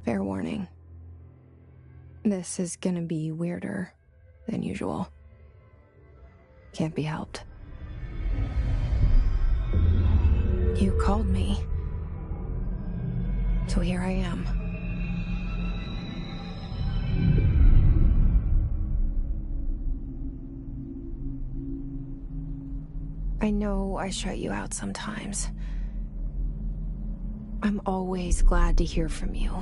Fair warning. This is gonna be weirder than usual. Can't be helped. You called me. So here I am. I know I shut you out sometimes. I'm always glad to hear from you.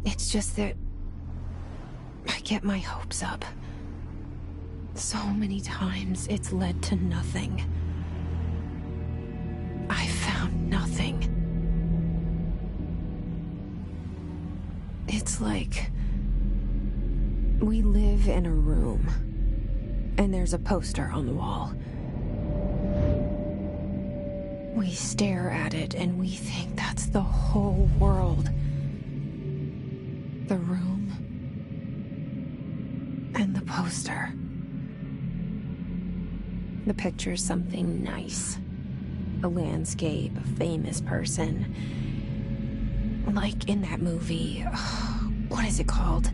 It's just that I get my hopes up. So many times it's led to nothing. I found nothing. It's like we live in a room, and there's a poster on the wall. We stare at it and we think that's the whole world. The room and the poster. The picture's something nice. A landscape, a famous person. Like in that movie, what is it called?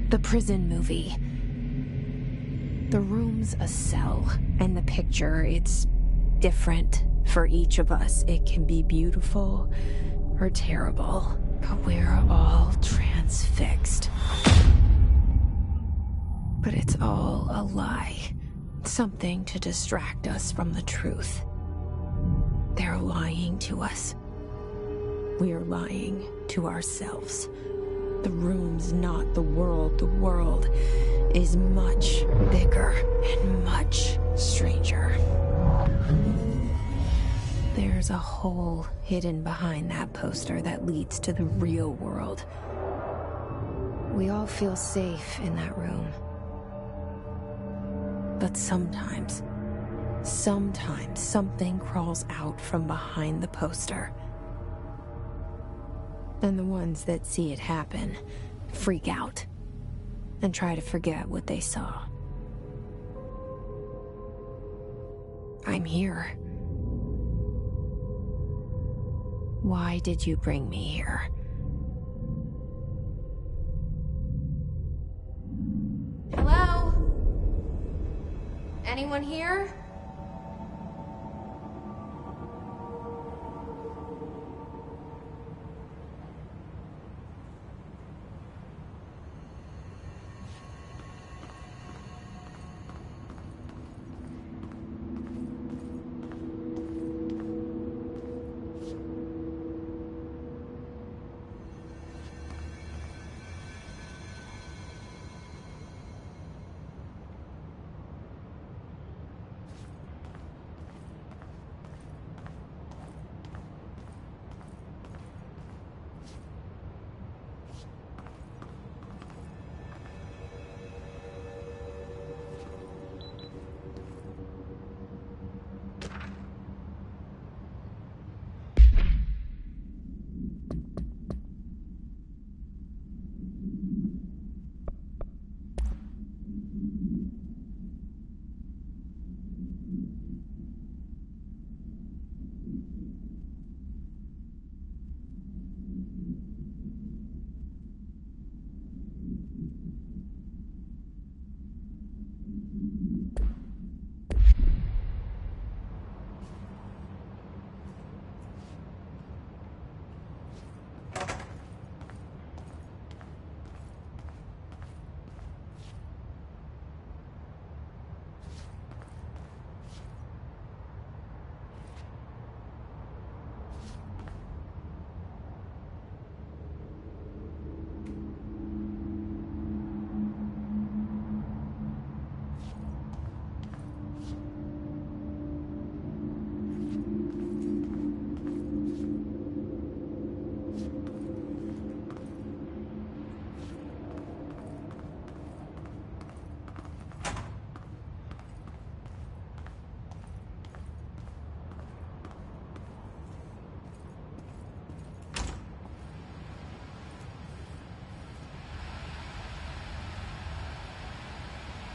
The prison movie. The room's a cell, and the picture, it's different for each of us. It can be beautiful or terrible, but we're all transfixed. But it's all a lie. Something to distract us from the truth. They're lying to us. We're lying to ourselves. The room's not the world. The world is much bigger and much stranger. There's a hole hidden behind that poster that leads to the real world. We all feel safe in that room. But sometimes something crawls out from behind the poster. And the ones that see it happen freak out and try to forget what they saw. I'm here. Why did you bring me here? Hello? Anyone here?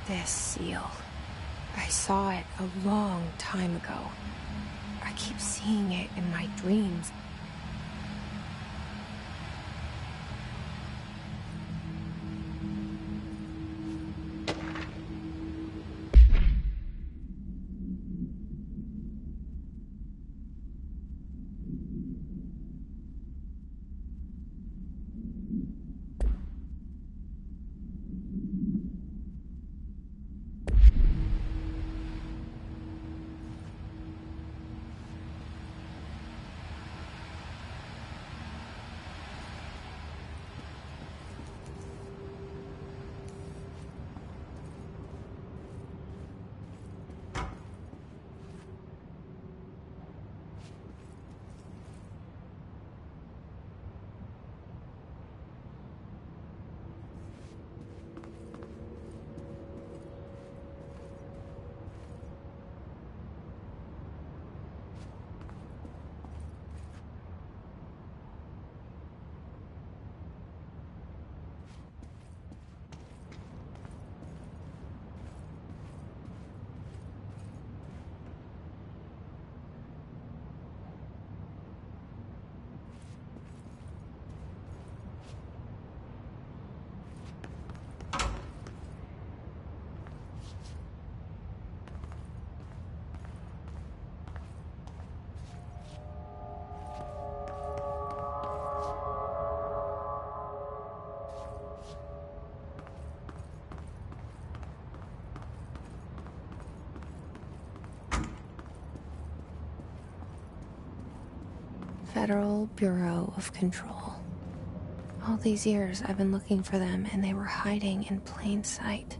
This seal. I saw it a long time ago. I keep seeing it in my dreams. Federal Bureau of Control. All these years I've been looking for them, and they were hiding in plain sight.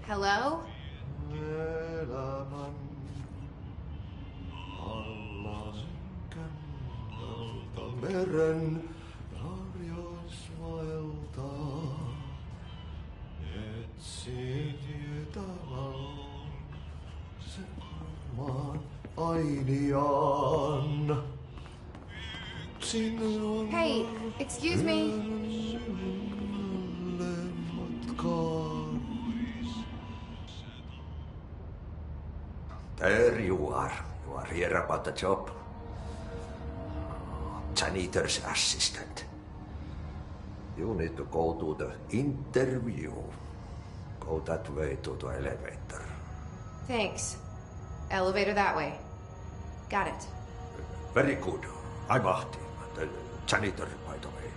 Hello? Hey, excuse me. There you are. You are here about the job. Janitor's assistant. You need to go to the interview. Go that way to the elevator. Thanks. Elevator that way. Got it. Very good. I'm Ahti, the janitor, by the way.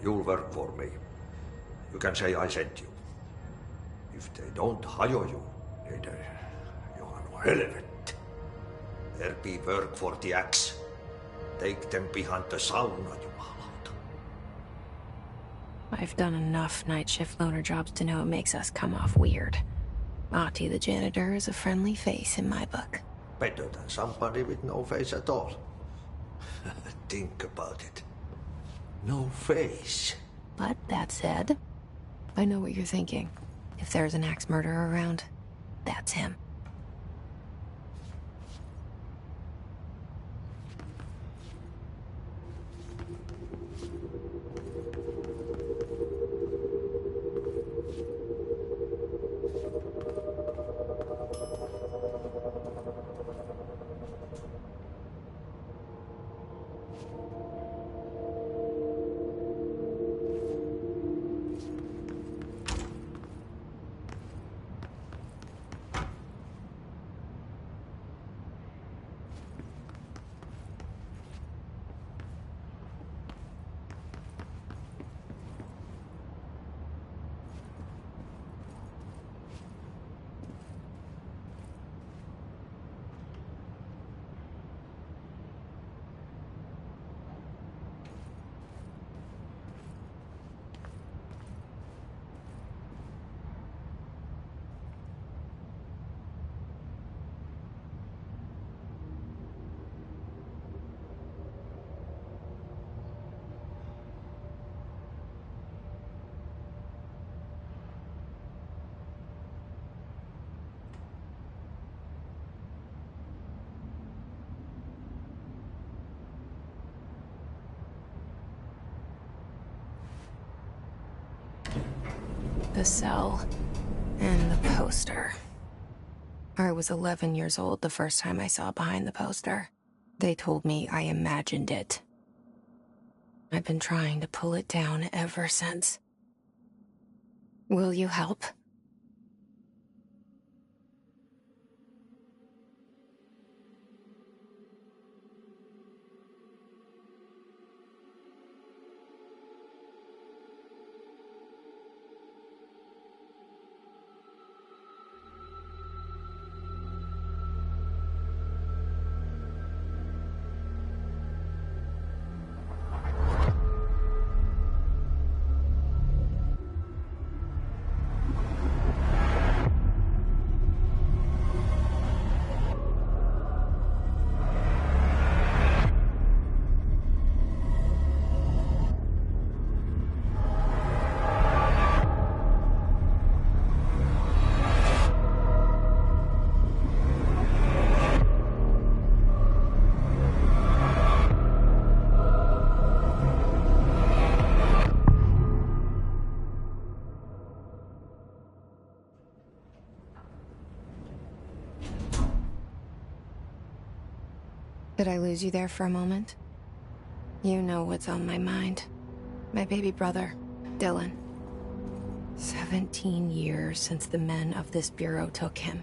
You'll work for me. You can say I sent you. If they don't hire you, you are no helvet. There be work for the axe. Take them behind the sauna, jumalauta. I've done enough night shift loner jobs to know it makes us come off weird. Ahti the janitor is a friendly face in my book. Better than somebody with no face at all. Think about it. No face. But that said, I know what you're thinking. If there's an axe murderer around, that's him. The cell. And the poster. I was 11 years old the first time I saw behind the poster. They told me I imagined it. I've been trying to pull it down ever since. Will you help? Did I lose you there for a moment? You know what's on my mind. My baby brother, Dylan. 17 years since the men of this bureau took him.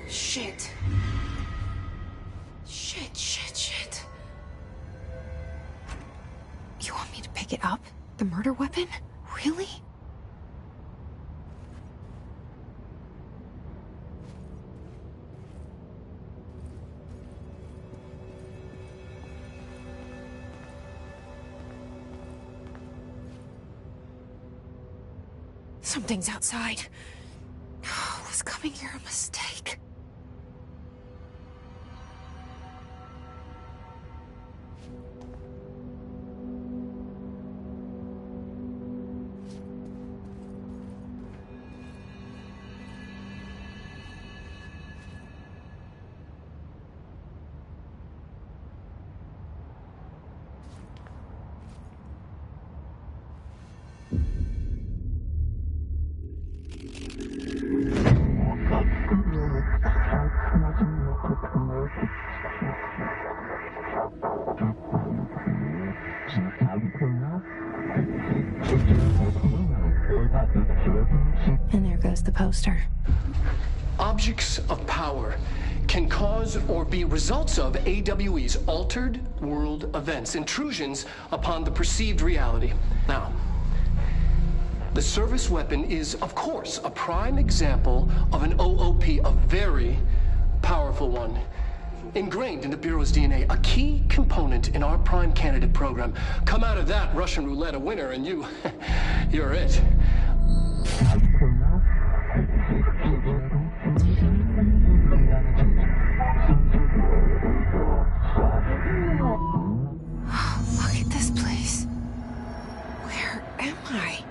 Shit. Shit. You want me to pick it up? The murder weapon? Really? Something's outside. Was coming here a mistake? And there goes the poster. Objects of power can cause or be results of AWE's altered world events, intrusions upon the perceived reality. Now, The service weapon is, of course, a prime example of an OOP, a very powerful one. Ingrained in the Bureau's DNA, a key component in our prime candidate program. Come out of that Russian roulette a winner, and you're it. Look at this place. Where am I?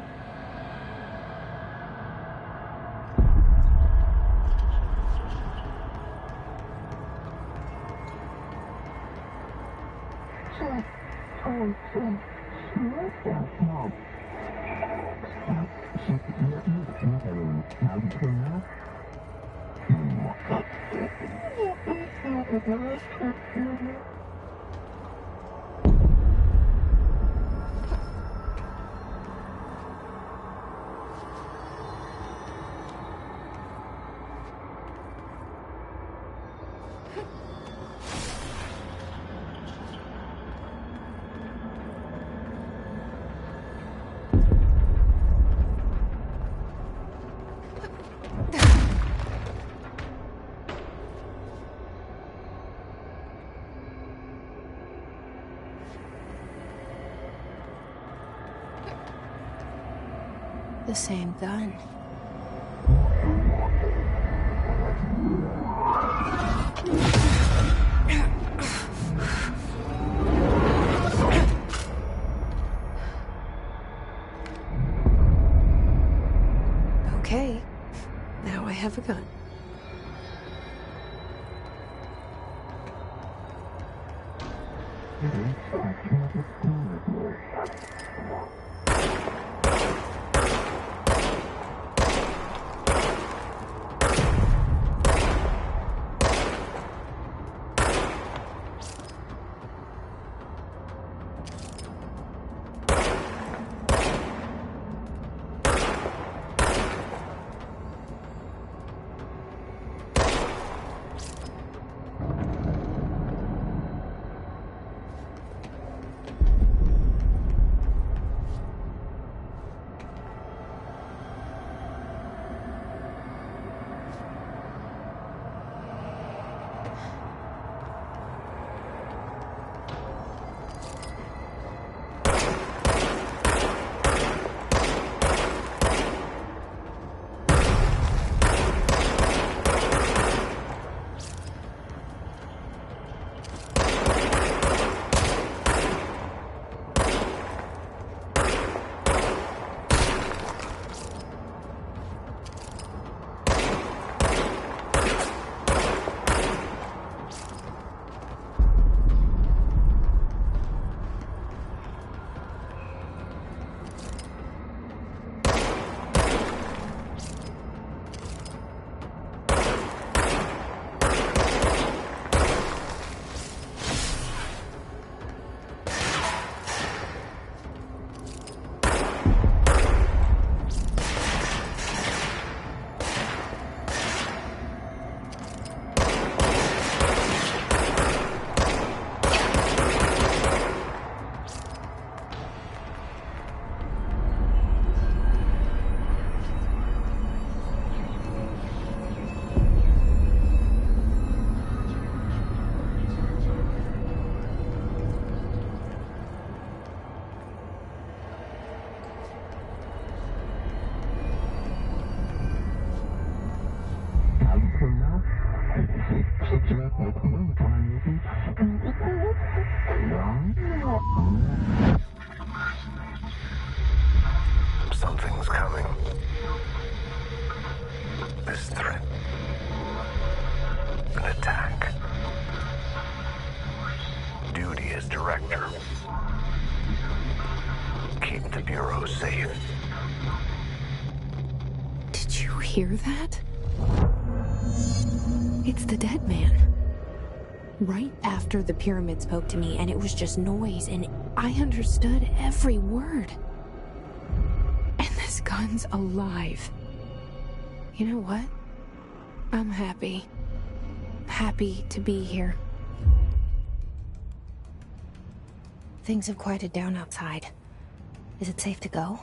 The same gun. Okay, now I have a gun. Something's coming. This threat. An attack. Duty as director. Keep the Bureau safe. Did you hear that? It's the dead man. Right after the pyramid spoke to me, and it was just noise, and I understood every word. And this gun's alive. You know what? I'm happy. Happy to be here. Things have quieted down outside. Is it safe to go?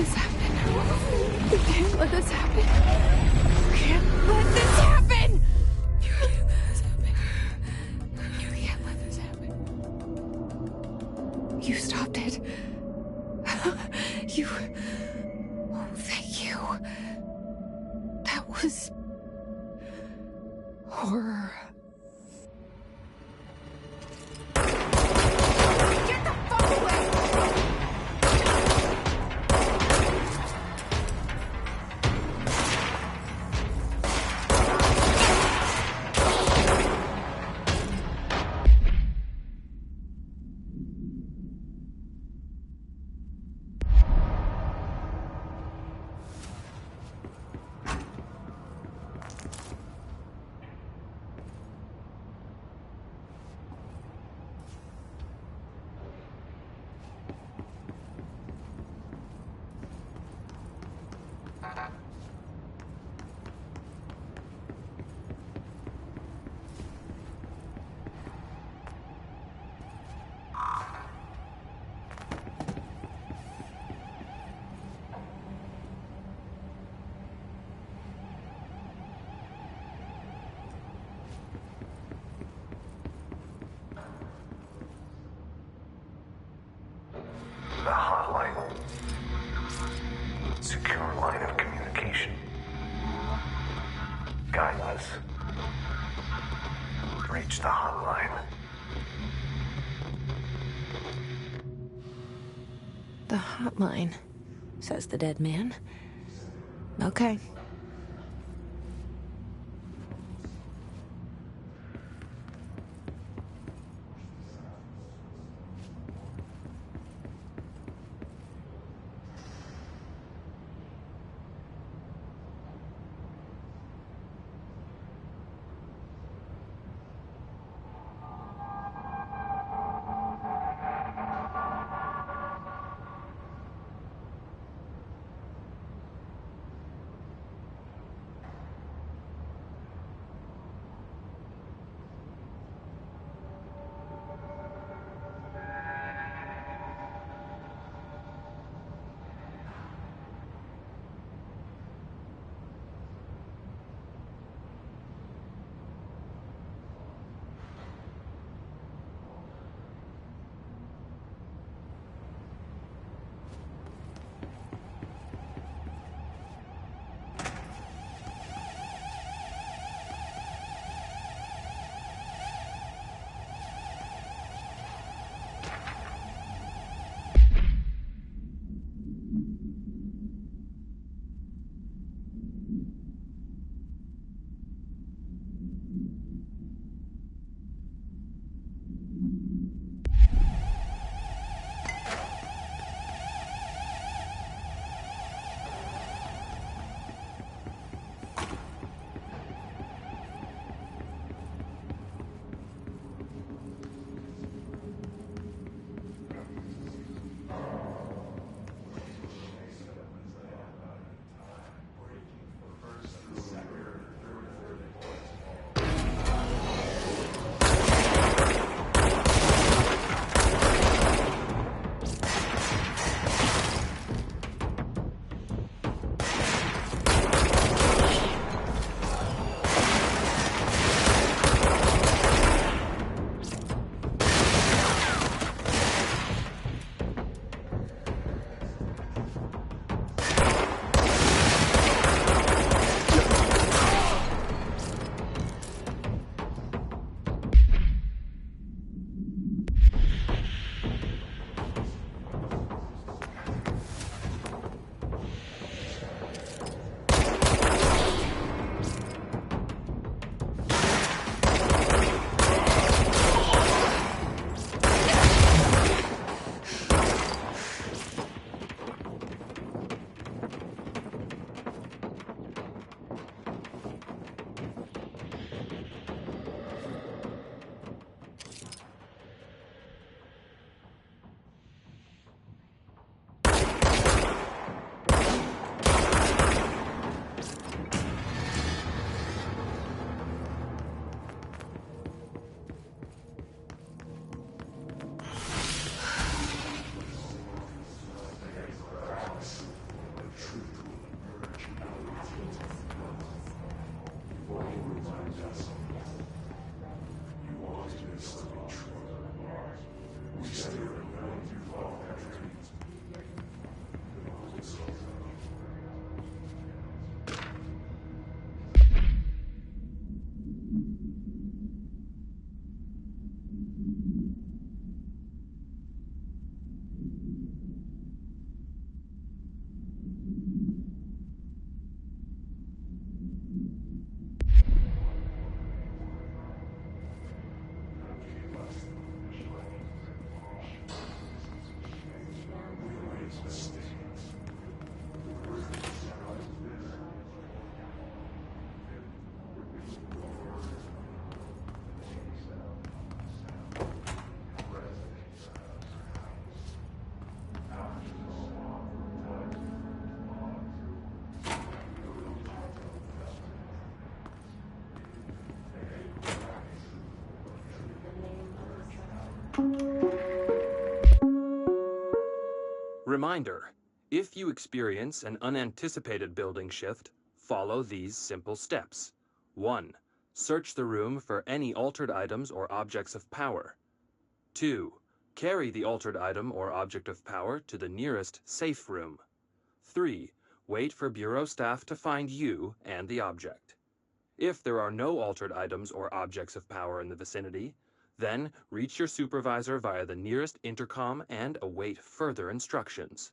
this happen. You can't let this happen. You can't let this happen! You can't let this happen. You can't let this happen. You stopped it. You... Oh, thank you. That was... horror. Get the fuck away! The hotline. Secure line of communication. Guidance. Reach the hotline. The hotline, says the dead man. Okay. Reminder: if you experience an unanticipated building shift, follow these simple steps. 1. Search the room for any altered items or objects of power. 2. Carry the altered item or object of power to the nearest safe room. 3. Wait for Bureau staff to find you and the object. If there are no altered items or objects of power in the vicinity, then reach your supervisor via the nearest intercom and await further instructions.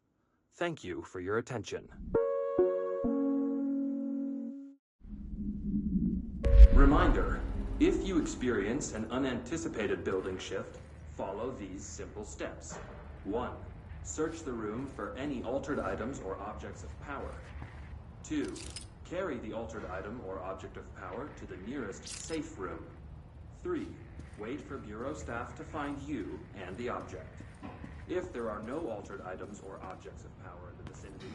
Thank you for your attention. Reminder: if you experience an unanticipated building shift, follow these simple steps. 1. Search the room for any altered items or objects of power. 2. Carry the altered item or object of power to the nearest safe room. 3. Wait for Bureau staff to find you and the object. If there are no altered items or objects of power in the vicinity,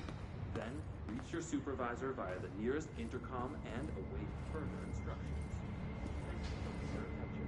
then reach your supervisor via the nearest intercom and await further instructions. Thank you for your attention.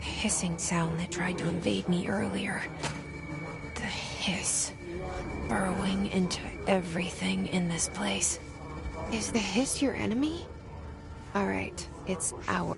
Hissing sound that tried to invade me earlier. The hiss, burrowing into everything in this place. Is the hiss your enemy? Alright, it's our...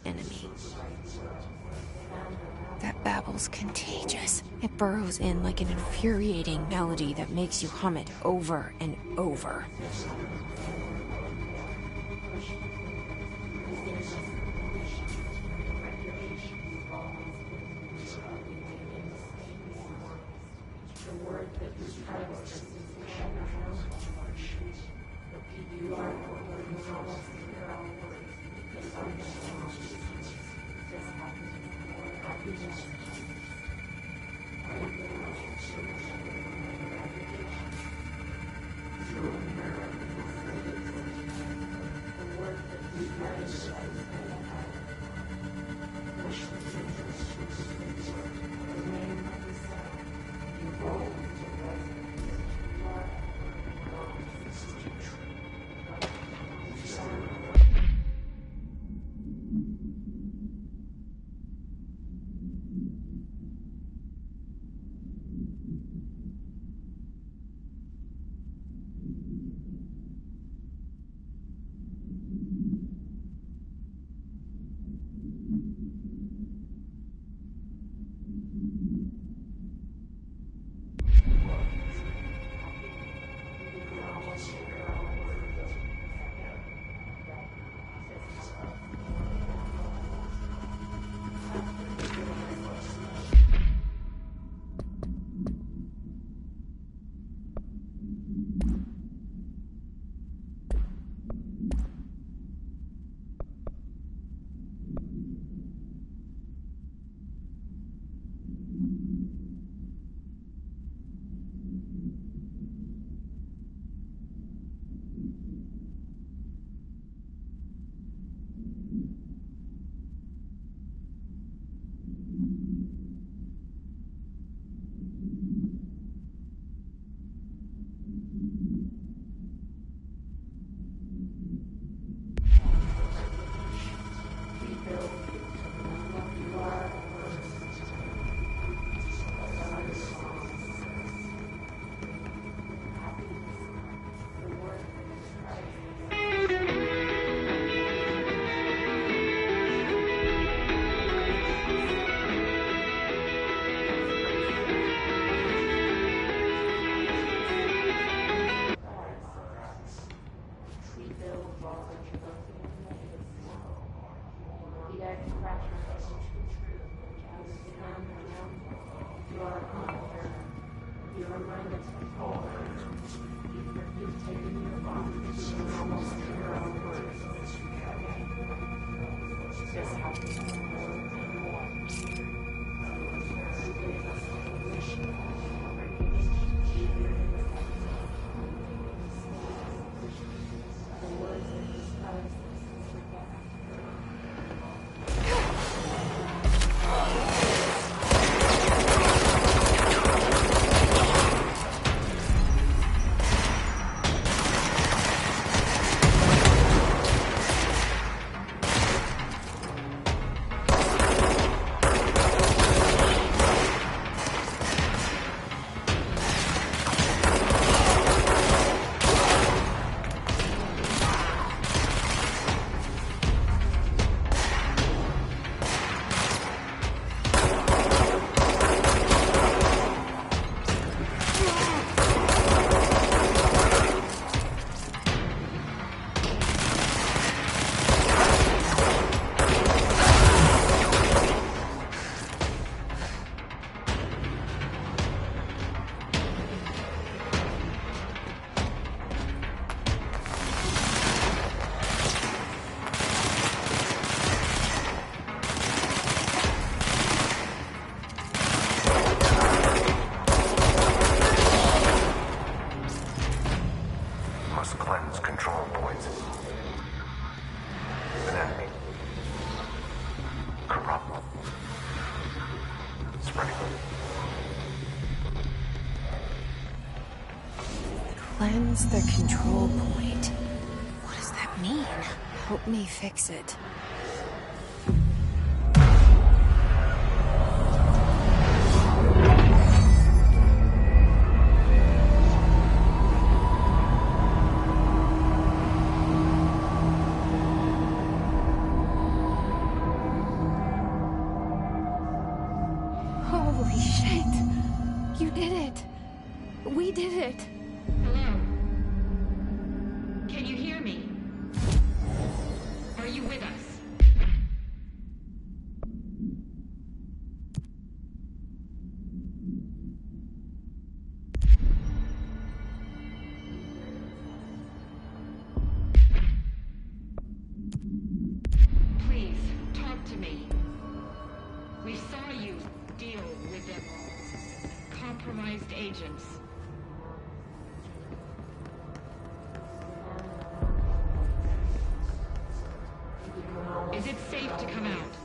enemy. That babble's contagious. It burrows in like an infuriating melody that makes you hum it over and over. Cleanse the control point. What does that mean? Help me fix it. compromised agents. Is it safe to come out?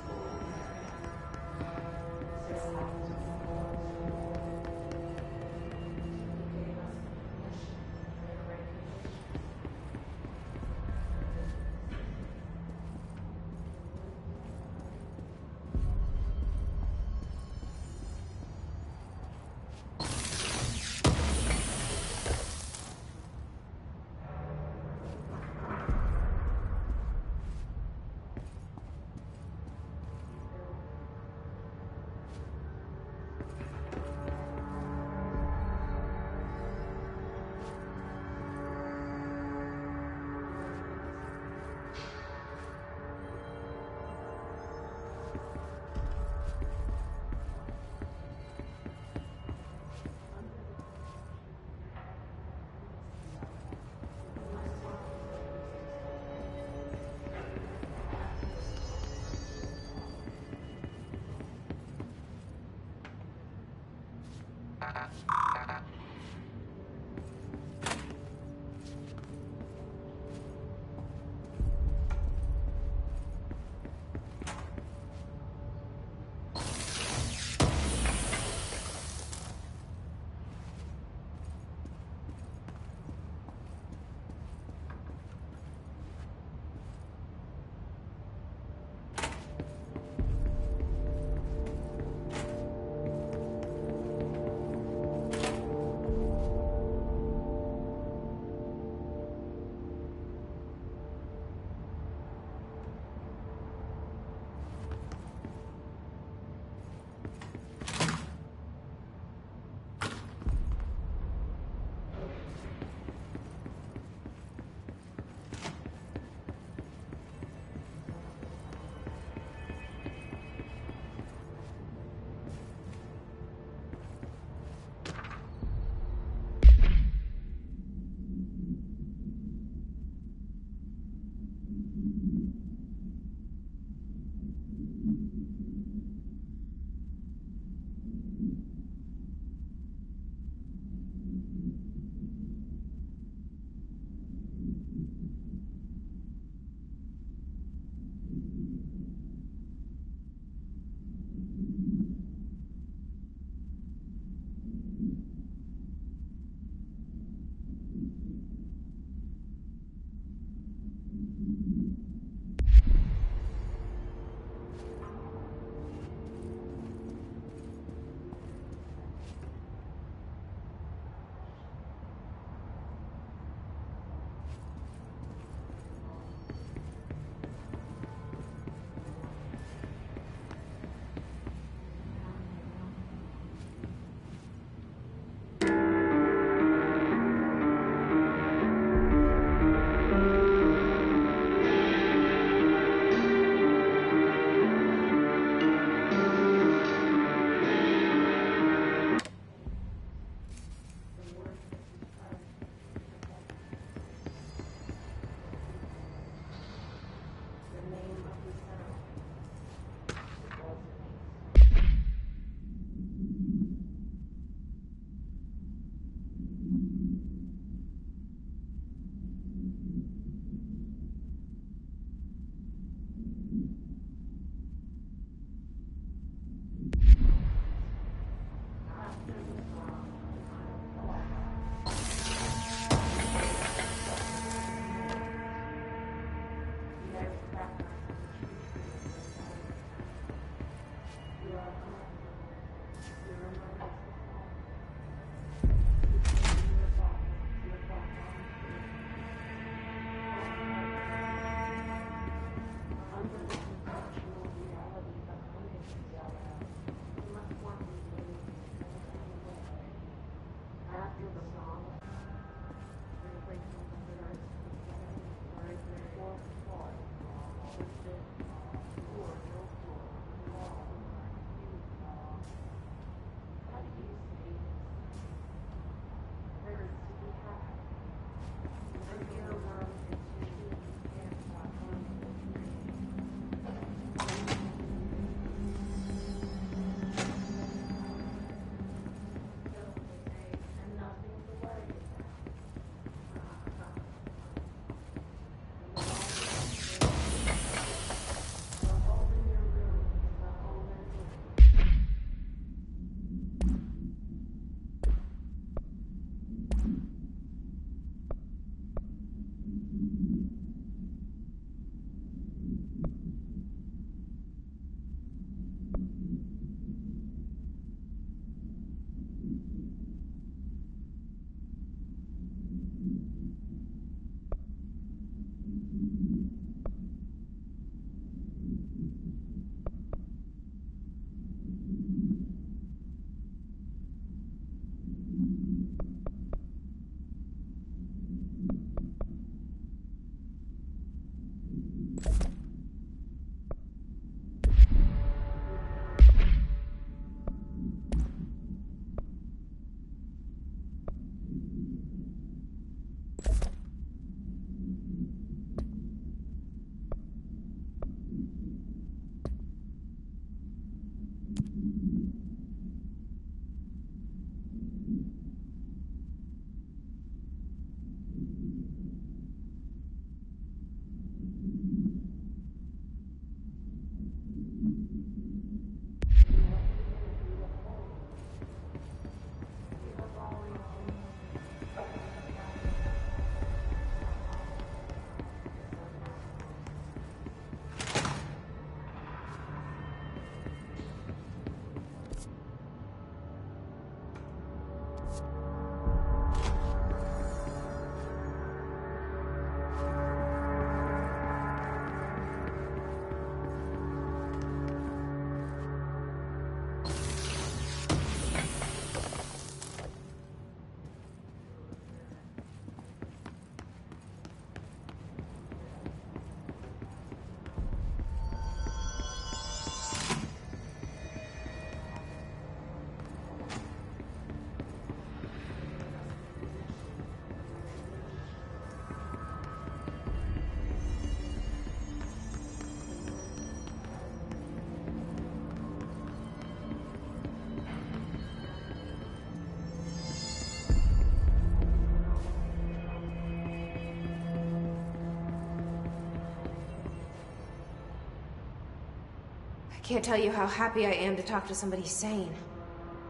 can't tell you how happy I am to talk to somebody sane.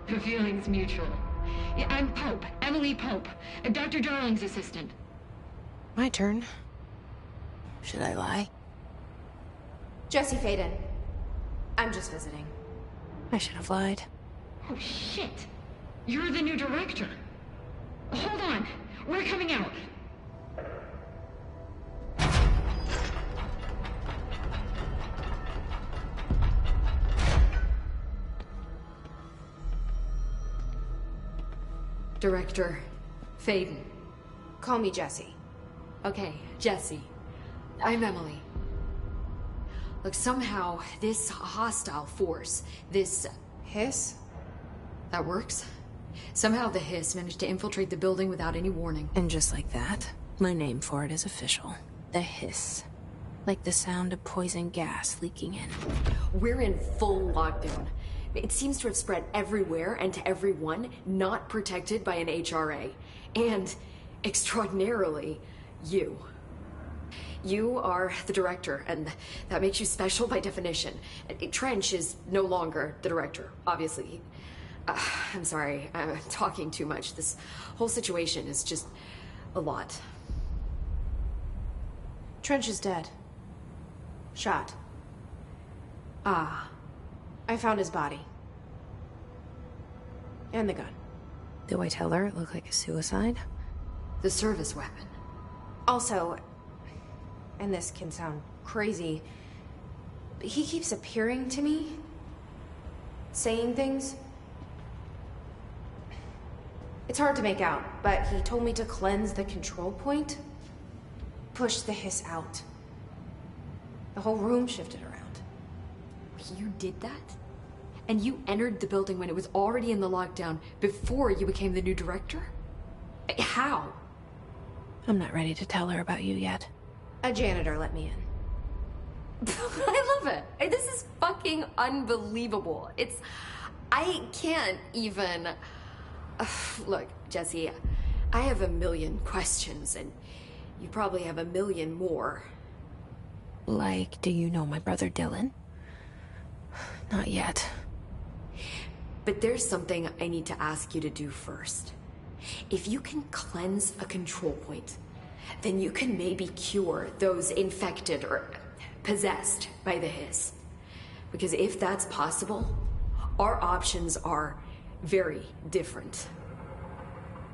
The feeling's mutual. Yeah, I'm Pope, Emily Pope, Dr. Darling's assistant. My turn. Should I lie? Jesse Faden. I'm just visiting. I should have lied. Oh, shit. You're the new director. Hold on. We're coming out. Director Faden. Call me Jesse. Okay, Jesse. I'm Emily. Look, somehow this hostile force, this... Hiss? That works? Somehow the Hiss managed to infiltrate the building without any warning. And just like that, my name for it is official. The Hiss. Like the sound of poison gas leaking in. We're in full lockdown. It seems to have spread everywhere and to everyone not protected by an HRA. And, extraordinarily, you. You are the director, and that makes you special by definition. Trench is no longer the director, obviously. I'm sorry, I'm talking too much. This whole situation is just a lot. Trench is dead. Shot. Ah. I found his body. And the gun. Do I tell her it looked like a suicide? The service weapon. Also, and this can sound crazy, but he keeps appearing to me. Saying things. It's hard to make out, but he told me to cleanse the control point. Push the Hiss out. The whole room shifted around. You did that? And you entered the building when it was already in the lockdown before you became the new director? How? I'm not ready to tell her about you yet. A janitor let me in. I love it. This is fucking unbelievable. I can't even... Look, Jesse, I have a million questions, and you probably have a million more. Like, do you know my brother Dylan? Not yet. But there's something I need to ask you to do first. If you can cleanse a control point, then you can maybe cure those infected or possessed by the Hiss. Because if that's possible, our options are very different.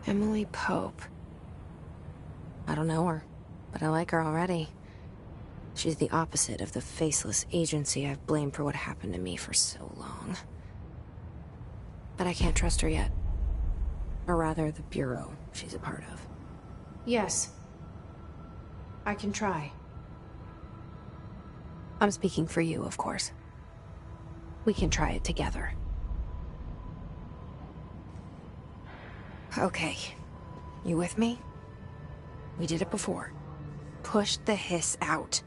Emily Pope. I don't know her, but I like her already. She's the opposite of the faceless agency I've blamed for what happened to me for so long. But I can't trust her yet. Or rather, the Bureau she's a part of. Yes. I can try. I'm speaking for you, of course. We can try it together. Okay. You with me? We did it before. Push the Hiss out.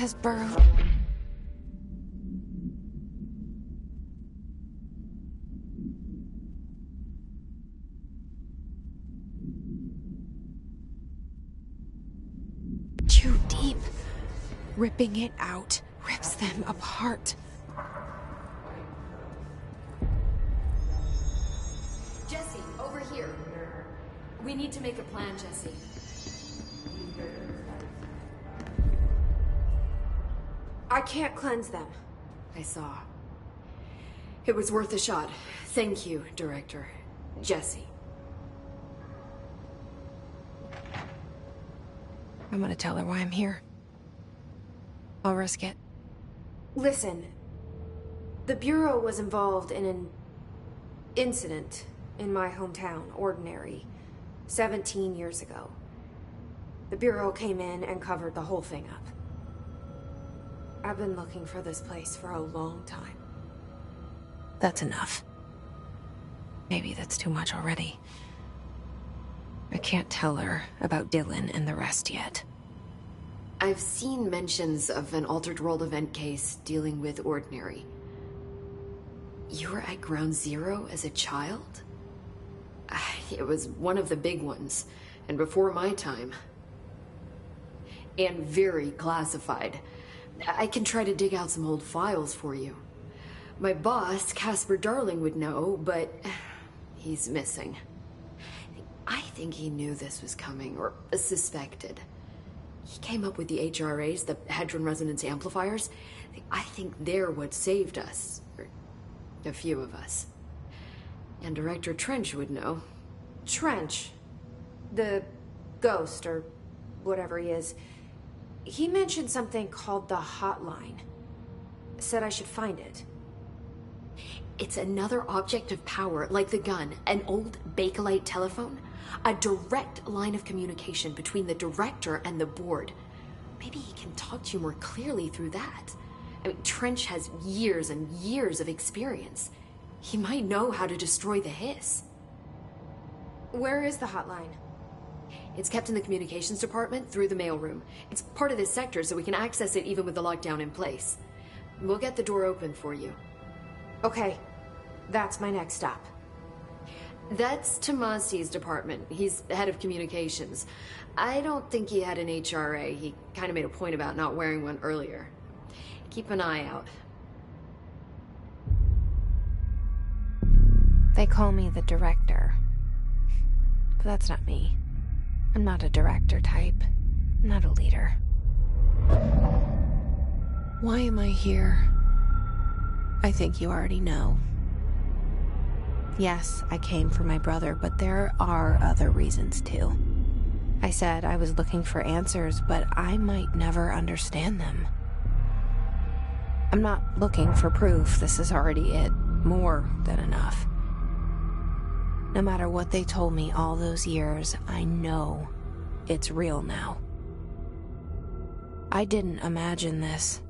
has burrowed. Too deep. Ripping it out rips them apart. Jesse, over here. We need to make a plan, Jesse. I can't cleanse them. I saw. It was worth a shot. Thank you, Director. Jesse. I'm gonna tell her why I'm here. I'll risk it. Listen, the Bureau was involved in an incident in my hometown, Ordinary, 17 years ago. The Bureau came in and covered the whole thing up. I've been looking for this place for a long time. That's enough. Maybe that's too much already. I can't tell her about Dylan and the rest yet. I've seen mentions of an Altered World event case dealing with Ordinary. You were at Ground Zero as a child? It was one of the big ones, and before my time. And very classified. I can try to dig out some old files for you. My boss, Casper Darling, would know, but he's missing. I think he knew this was coming, or suspected. He came up with the HRAs, the Hadron Resonance Amplifiers. I think they're what saved us. Or a few of us. And Director Trench would know. Trench, the ghost, or whatever he is, he mentioned something called the Hotline. Said I should find it. It's another object of power, like the gun, an old Bakelite telephone. A direct line of communication between the Director and the board. Maybe he can talk to you more clearly through that. I mean, Trench has years and years of experience. He might know how to destroy the Hiss. Where is the Hotline? It's kept in the communications department through the mailroom. It's part of this sector, so we can access it even with the lockdown in place. We'll get the door open for you. Okay, that's my next stop. That's Tomasi's department. He's the head of communications. I don't think he had an HRA. He kind of made a point about not wearing one earlier. Keep an eye out. They call me the Director. But that's not me. I'm not a director type. I'm not a leader. Why am I here? I think you already know. Yes, I came for my brother, but there are other reasons too. I said I was looking for answers, but I might never understand them. I'm not looking for proof. This is already it. More than enough. No matter what they told me all those years, I know it's real now. I didn't imagine this.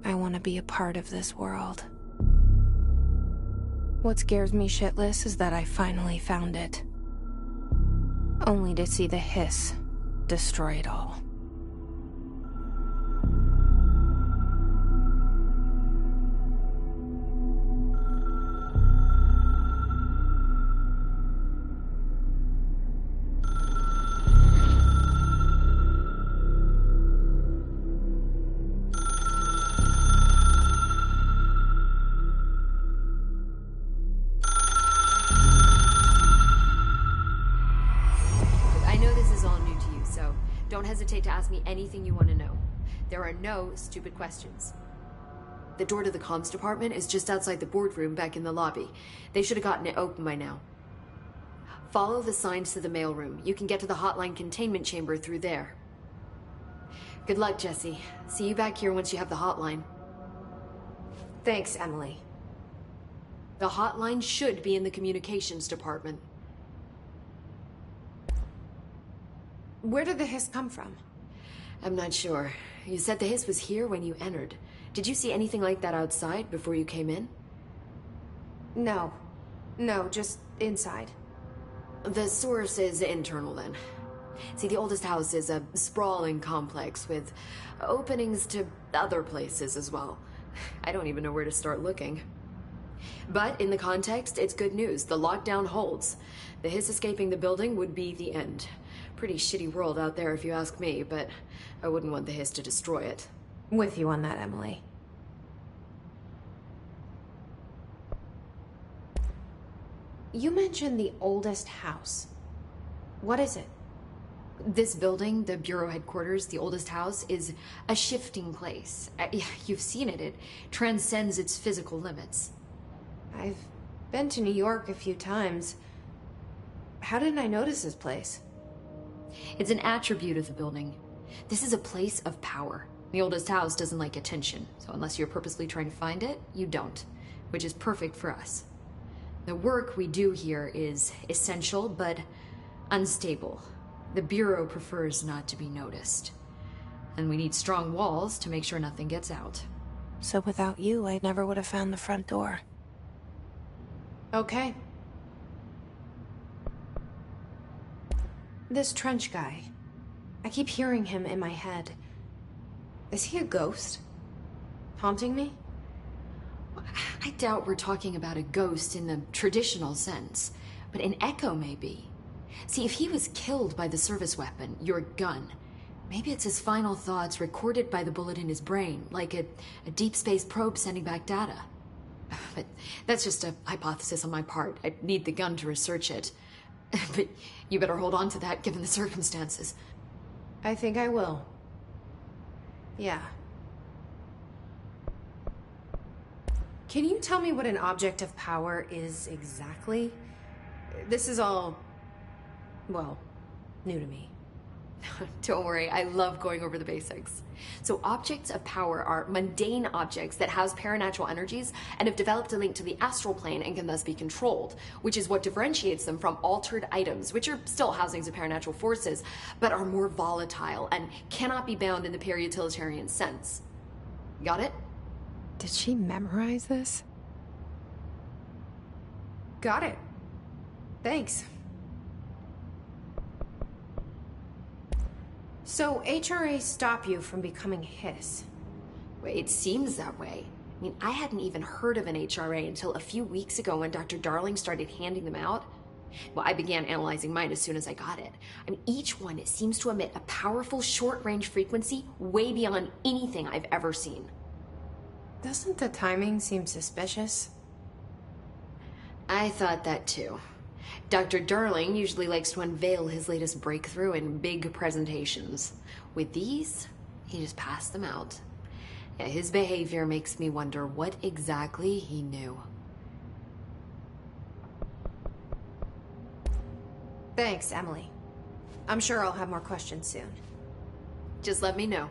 I want to be a part of this world. What scares me shitless is that I finally found it. Only to see the Hiss destroy it all. Don't hesitate to ask me anything you want to know. There are no stupid questions. The door to the comms department is just outside the boardroom back in the lobby. They should have gotten it open by now. Follow the signs to the mailroom. You can get to the hotline containment chamber through there. Good luck, Jesse. See you back here once you have the hotline. Thanks, Emily. The hotline should be in the communications department. Where did the Hiss come from? I'm not sure. You said the Hiss was here when you entered. Did you see anything like that outside before you came in? No, just inside. The source is internal then. See, the oldest house is a sprawling complex with openings to other places as well. I don't even know where to start looking. But in the context, it's good news. The lockdown holds. The Hiss escaping the building would be the end. Pretty shitty world out there if you ask me, but I wouldn't want the Hiss to destroy it. With you on that, Emily. You mentioned the oldest house. What is it? This building, the Bureau headquarters, the oldest house, is a shifting place. You've seen it. It transcends its physical limits. I've been to New York a few times. How didn't I notice this place? It's an attribute of the building. This is a place of power. The oldest house doesn't like attention, so unless you're purposely trying to find it, you don't, which is perfect for us. The work we do here is essential, but unstable. The Bureau prefers not to be noticed. And we need strong walls to make sure nothing gets out. So without you, I never would have found the front door. Okay. This Trench guy. I keep hearing him in my head. Is he a ghost? Haunting me? I doubt we're talking about a ghost in the traditional sense, but an echo maybe. See, if he was killed by the service weapon, your gun, maybe it's his final thoughts recorded by the bullet in his brain, like a deep space probe sending back data. But that's just a hypothesis on my part. I need the gun to research it. But you better hold on to that given the circumstances. I think I will. Yeah. Can you tell me what an object of power is exactly? This is all, well, new to me. Don't worry, I love going over the basics. So objects of power are mundane objects that house paranatural energies and have developed a link to the astral plane and can thus be controlled, which is what differentiates them from altered items, which are still housings of paranatural forces, but are more volatile and cannot be bound in the pure utilitarian sense. Got it? Did she memorize this? Got it. Thanks. So, HRA stop you from becoming Hiss? It seems that way. I mean, I hadn't even heard of an HRA until a few weeks ago when Dr. Darling started handing them out. Well, I began analyzing mine as soon as I got it. I mean, each one seems to emit a powerful short-range frequency way beyond anything I've ever seen. Doesn't the timing seem suspicious? I thought that too. Dr. Darling usually likes to unveil his latest breakthrough in big presentations. With these, he just passed them out. Yeah, his behavior makes me wonder what exactly he knew. Thanks, Emily. I'm sure I'll have more questions soon. Just let me know.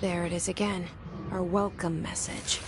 There it is again. Our welcome message.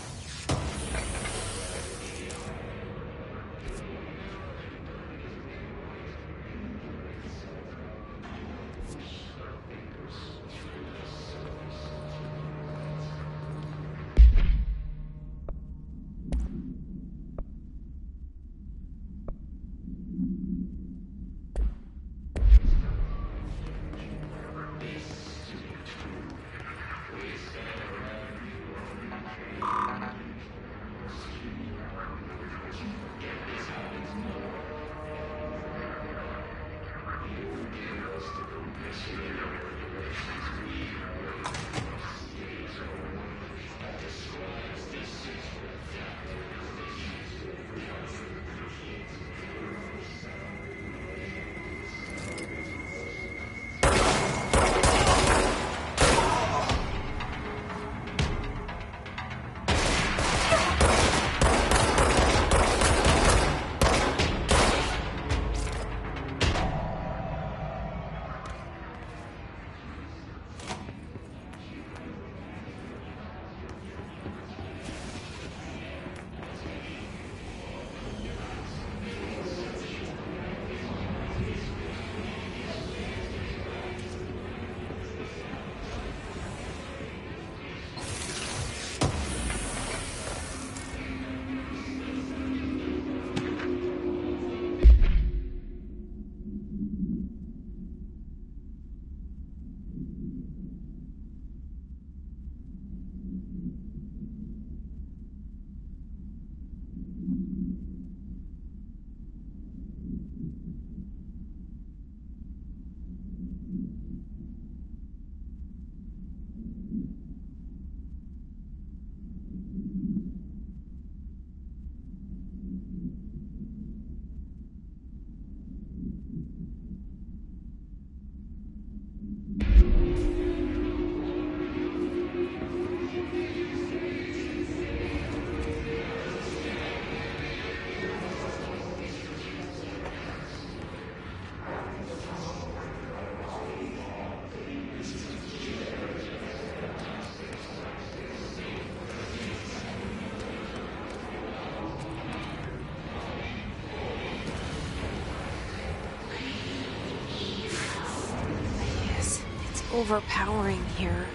Overpowering here.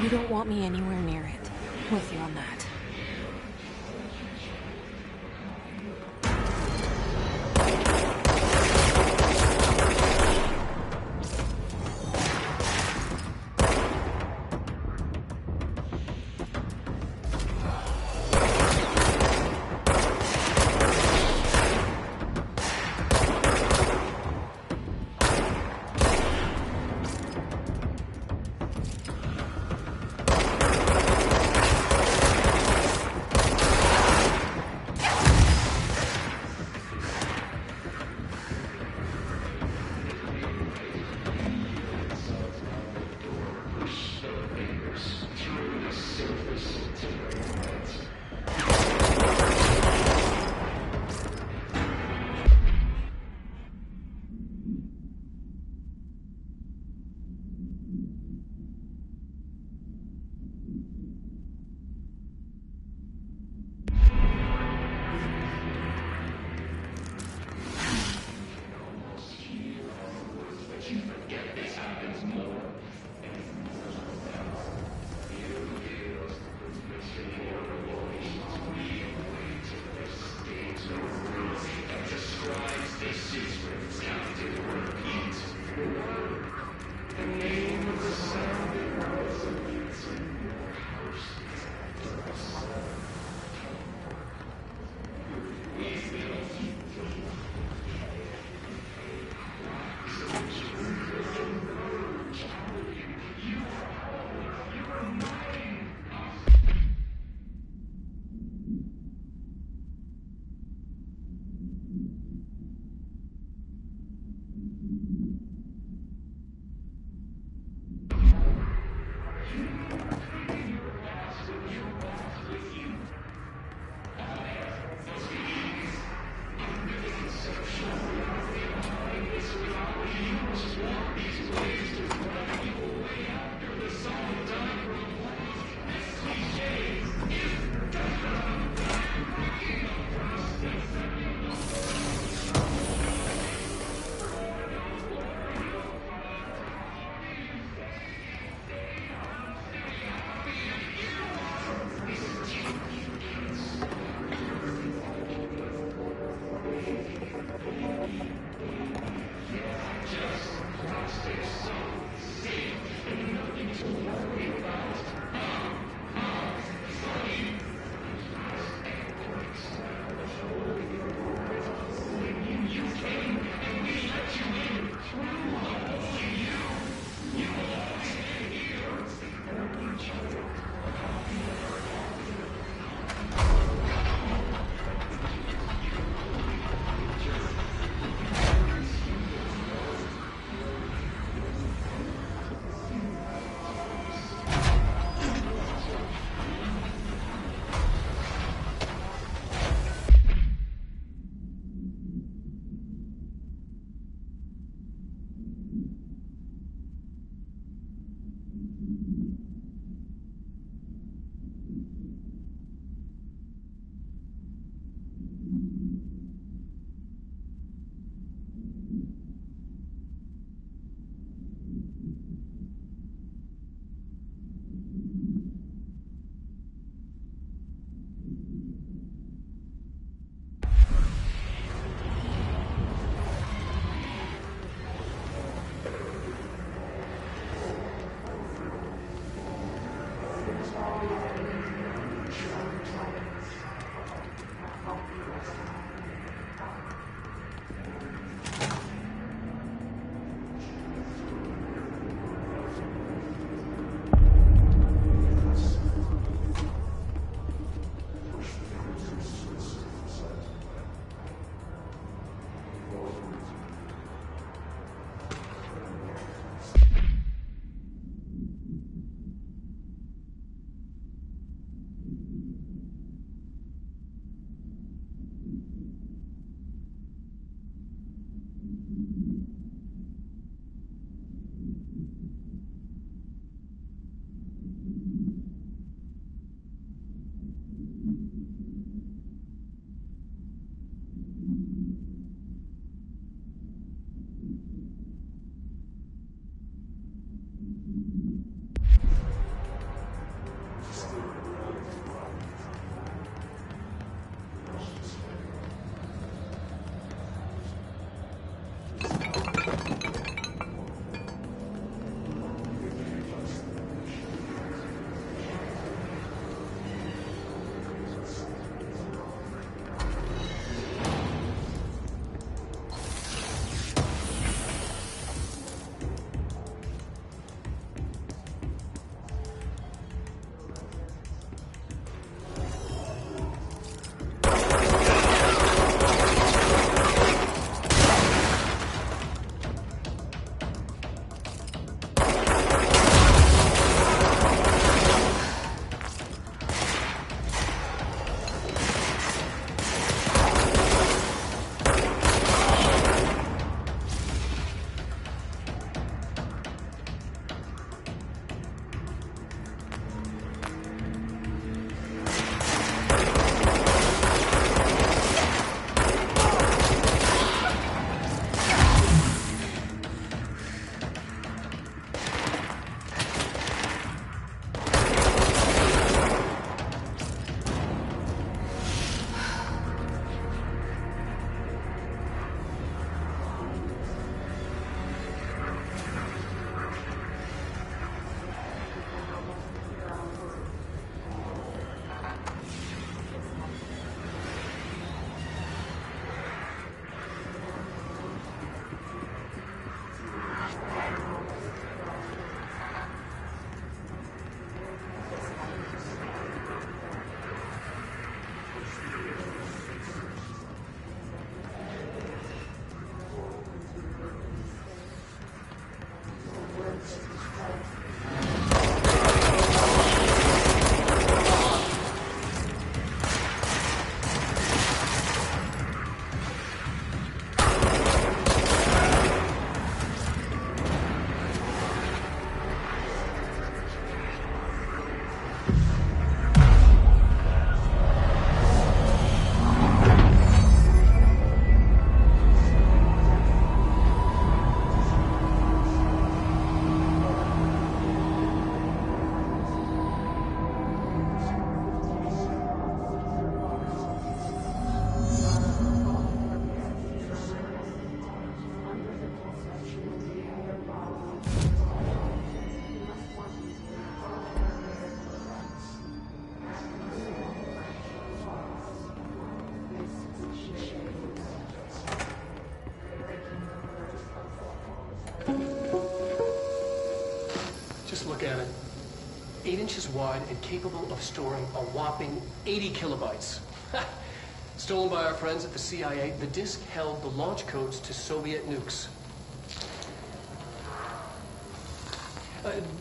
You don't want me anywhere near it. With you on that. Just look at it. 8 inches wide and capable of storing a whopping 80 kilobytes. Stolen by our friends at the CIA, the disk held the launch codes to Soviet nukes.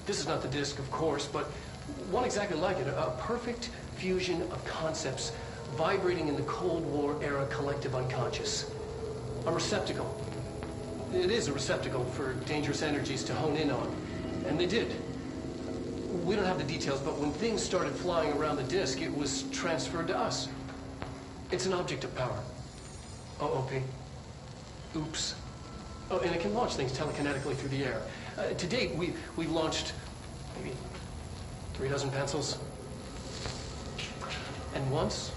This is not the disk, of course, but one exactly like it. A perfect fusion of concepts vibrating in the Cold War era collective unconscious. A receptacle. It is a receptacle for dangerous energies to hone in on. And they did. We don't have the details, but when things started flying around the disk, it was transferred to us. It's an object of power. OOP. Oops. Oh, and it can launch things telekinetically through the air. To date, we've launched maybe 3 dozen pencils. And once,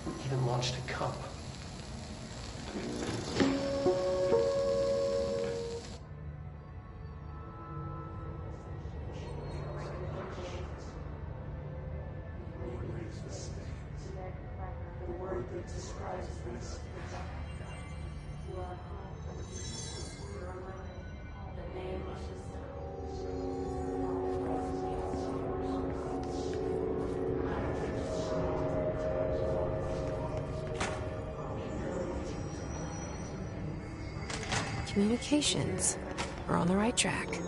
we even launched a cup. Communications. We're on the right track.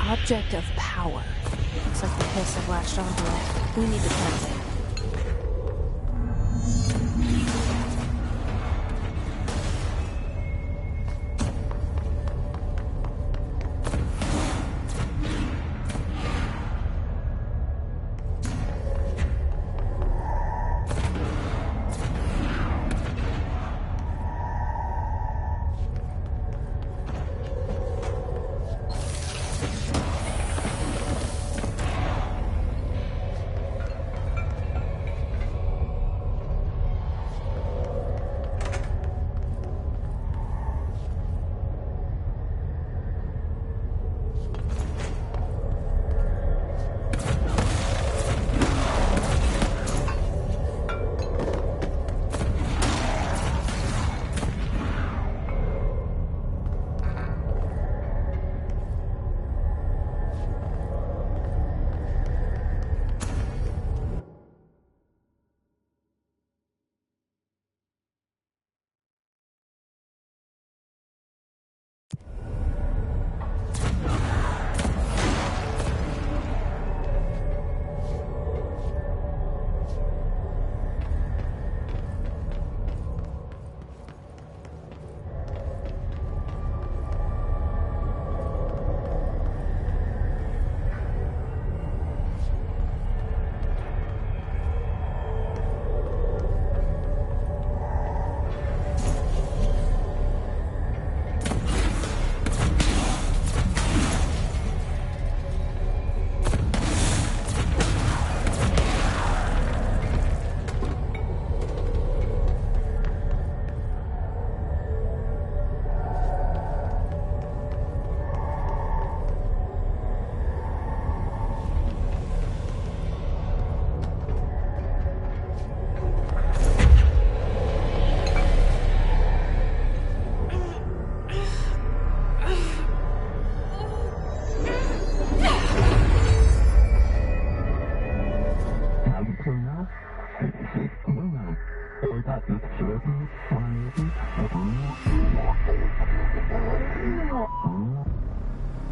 Object of power. Looks like the piss have latched onto it. We need to cleanse it.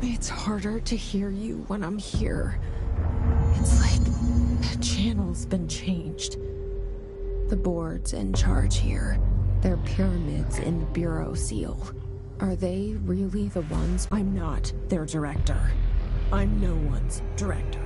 It's harder to hear you when I'm here. It's like the channel's been changed. The board's in charge here. They're pyramids in the Bureau seal. Are they really the ones? I'm not their director. I'm no one's director.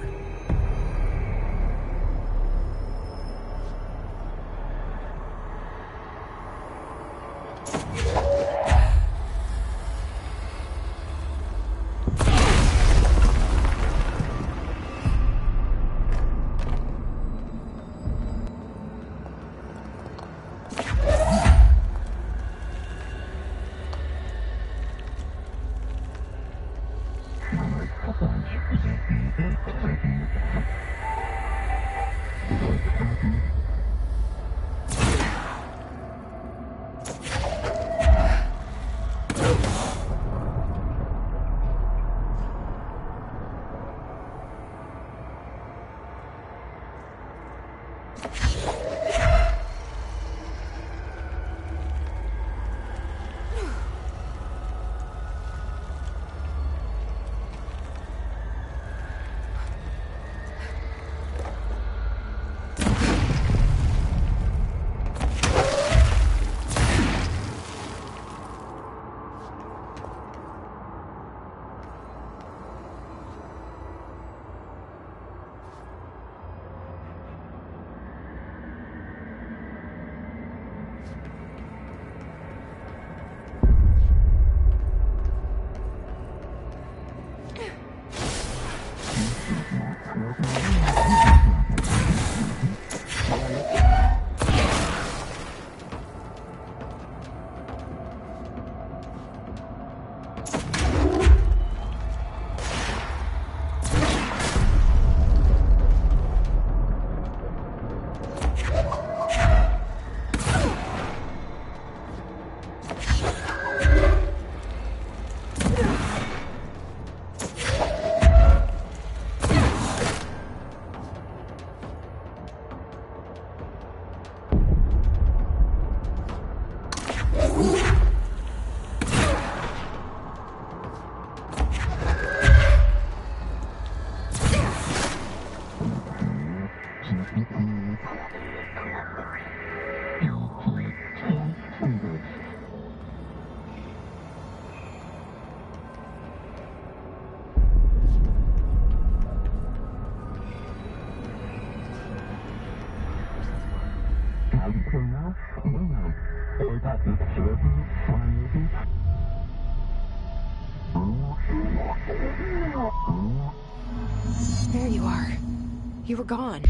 There you are. You were gone.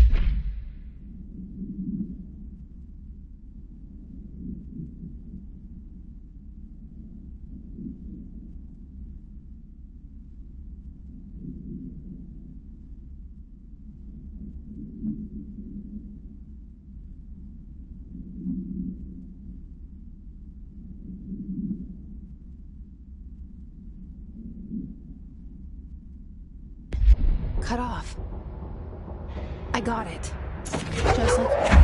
Cut off. I got it. Just like that.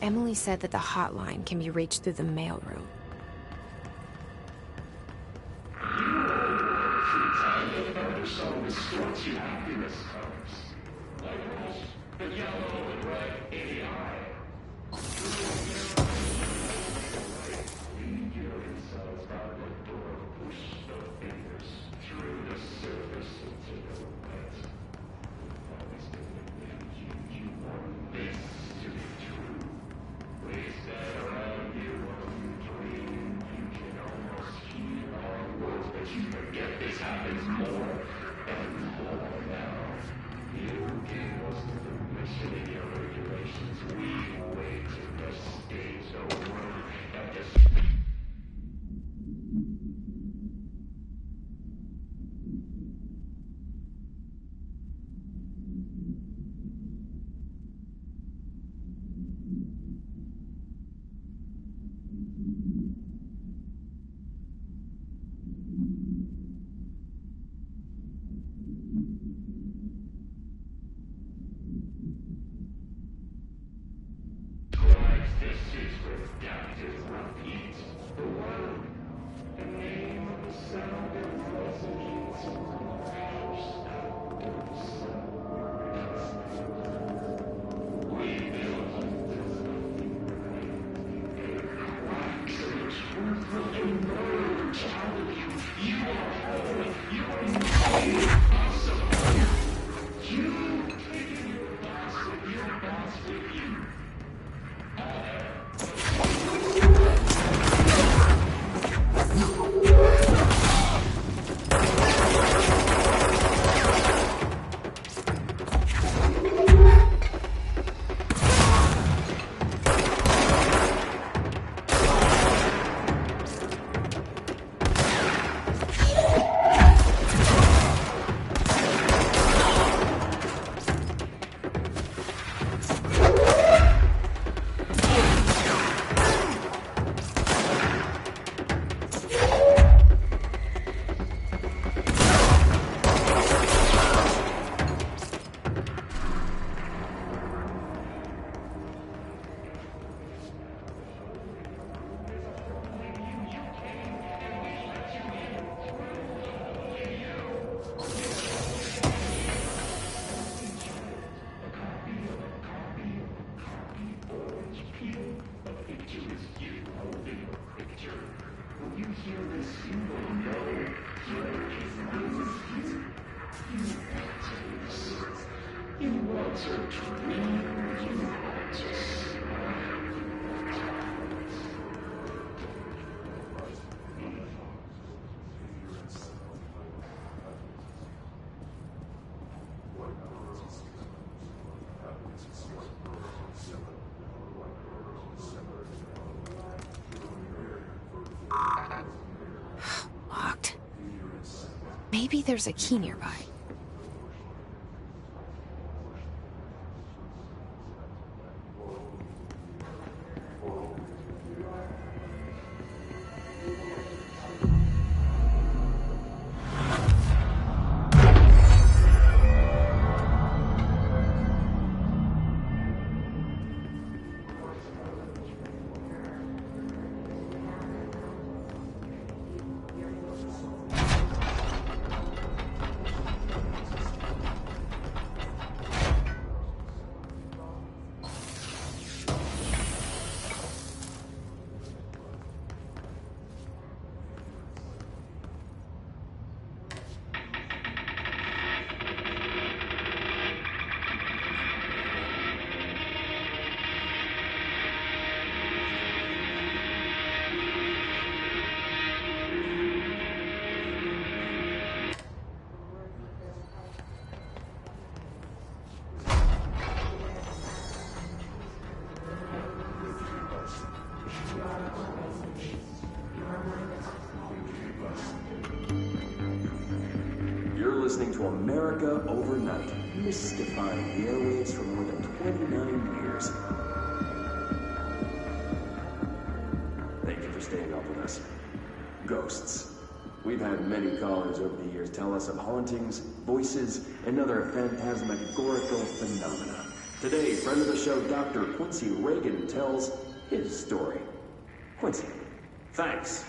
Emily said that the hotline can be reached through the mailroom. Locked. Maybe there's a key nearby. Listening to America Overnight, mystifying the airwaves for more than 29 years. Thank you for staying up with us. Ghosts. We've had many callers over the years tell us of hauntings, voices, and other phantasmagorical phenomena. Today, friend of the show, Dr. Quincy Reagan tells his story. Quincy, thanks.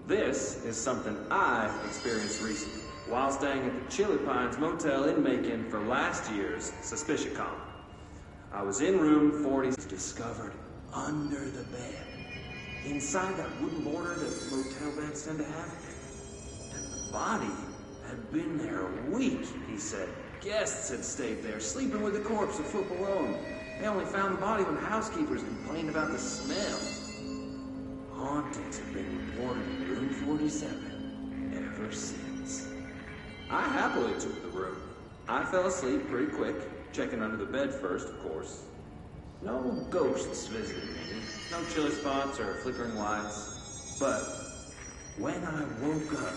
This is something I experienced recently while staying at the Chili Pines Motel in Macon for last year's SuspiciaCon. I was in room 40, discovered under the bed, inside that wooden border that motel beds tend to have. And the body had been there a week, he said. Guests had stayed there, sleeping with the corpse a foot below. They only found the body when housekeepers complained about the smell. Hauntings have been reported in room 47 ever since. I happily took the room. I fell asleep pretty quick, checking under the bed first, of course. No ghosts visited me, no chilly spots or flickering lights. But when I woke up,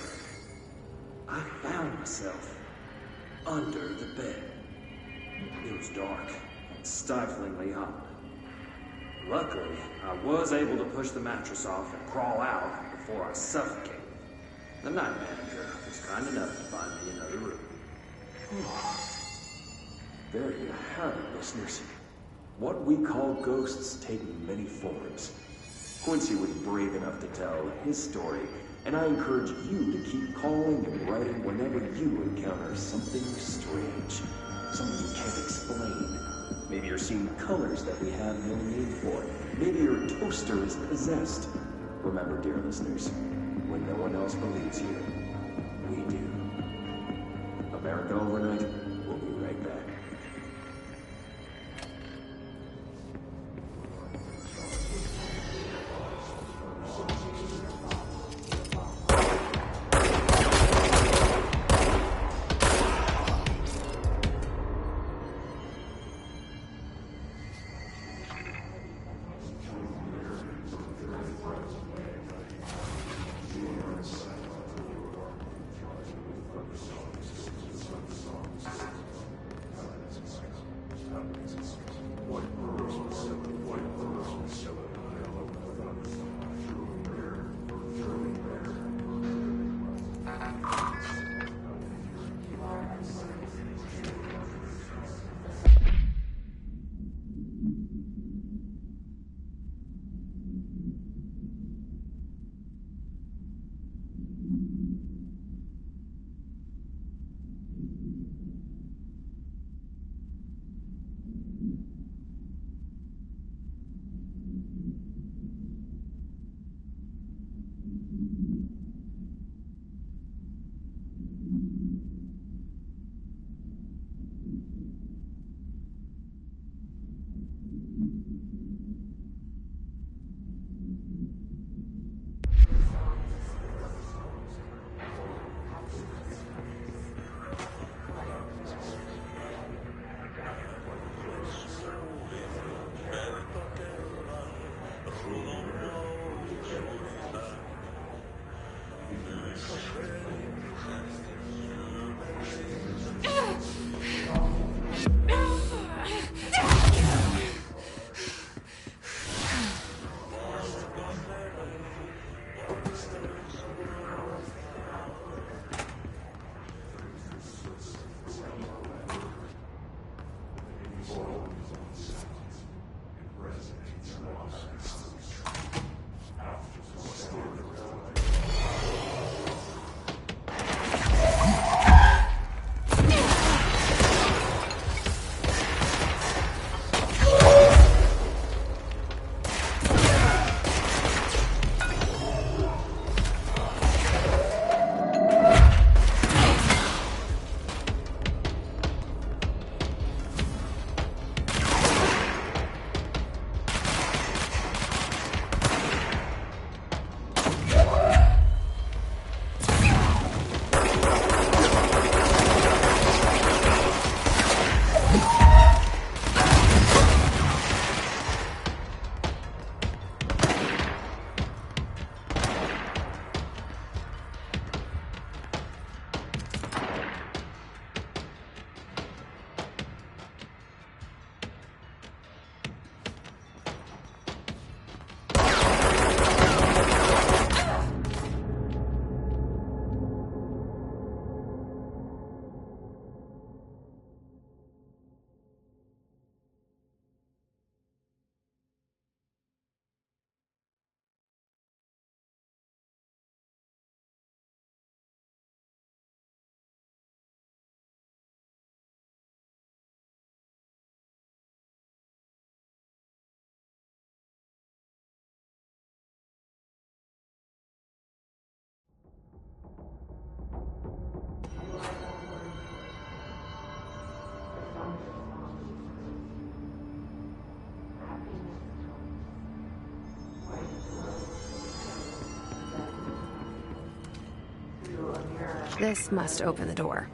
I found myself under the bed. It was dark and stiflingly hot. Luckily, I was able to push the mattress off and crawl out before I suffocated. The night manager was kind enough to find me another room. There you have it, listeners. What we call ghosts take many forms. Quincy was brave enough to tell his story, and I encourage you to keep calling and writing whenever you encounter something strange, something you can't explain. Maybe you're seeing colors that we have no name for. Maybe your toaster is possessed. Remember, dear listeners, when no one else believes you, we do. America Overnight, we'll be right back. This must open the door.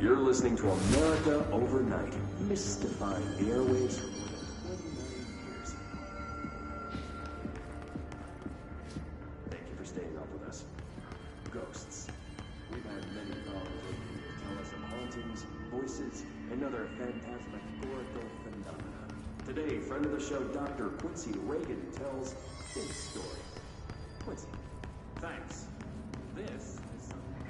You're listening to America Overnight, mystifying the airwaves for more than 29 years. Thank you for staying up with us. Ghosts. We've had many calls to tell us of hauntings, voices, and other phantasmagorical phenomena. Today, friend of the show, Dr. Quincy Reagan tells his story. Quincy, thanks. This is something.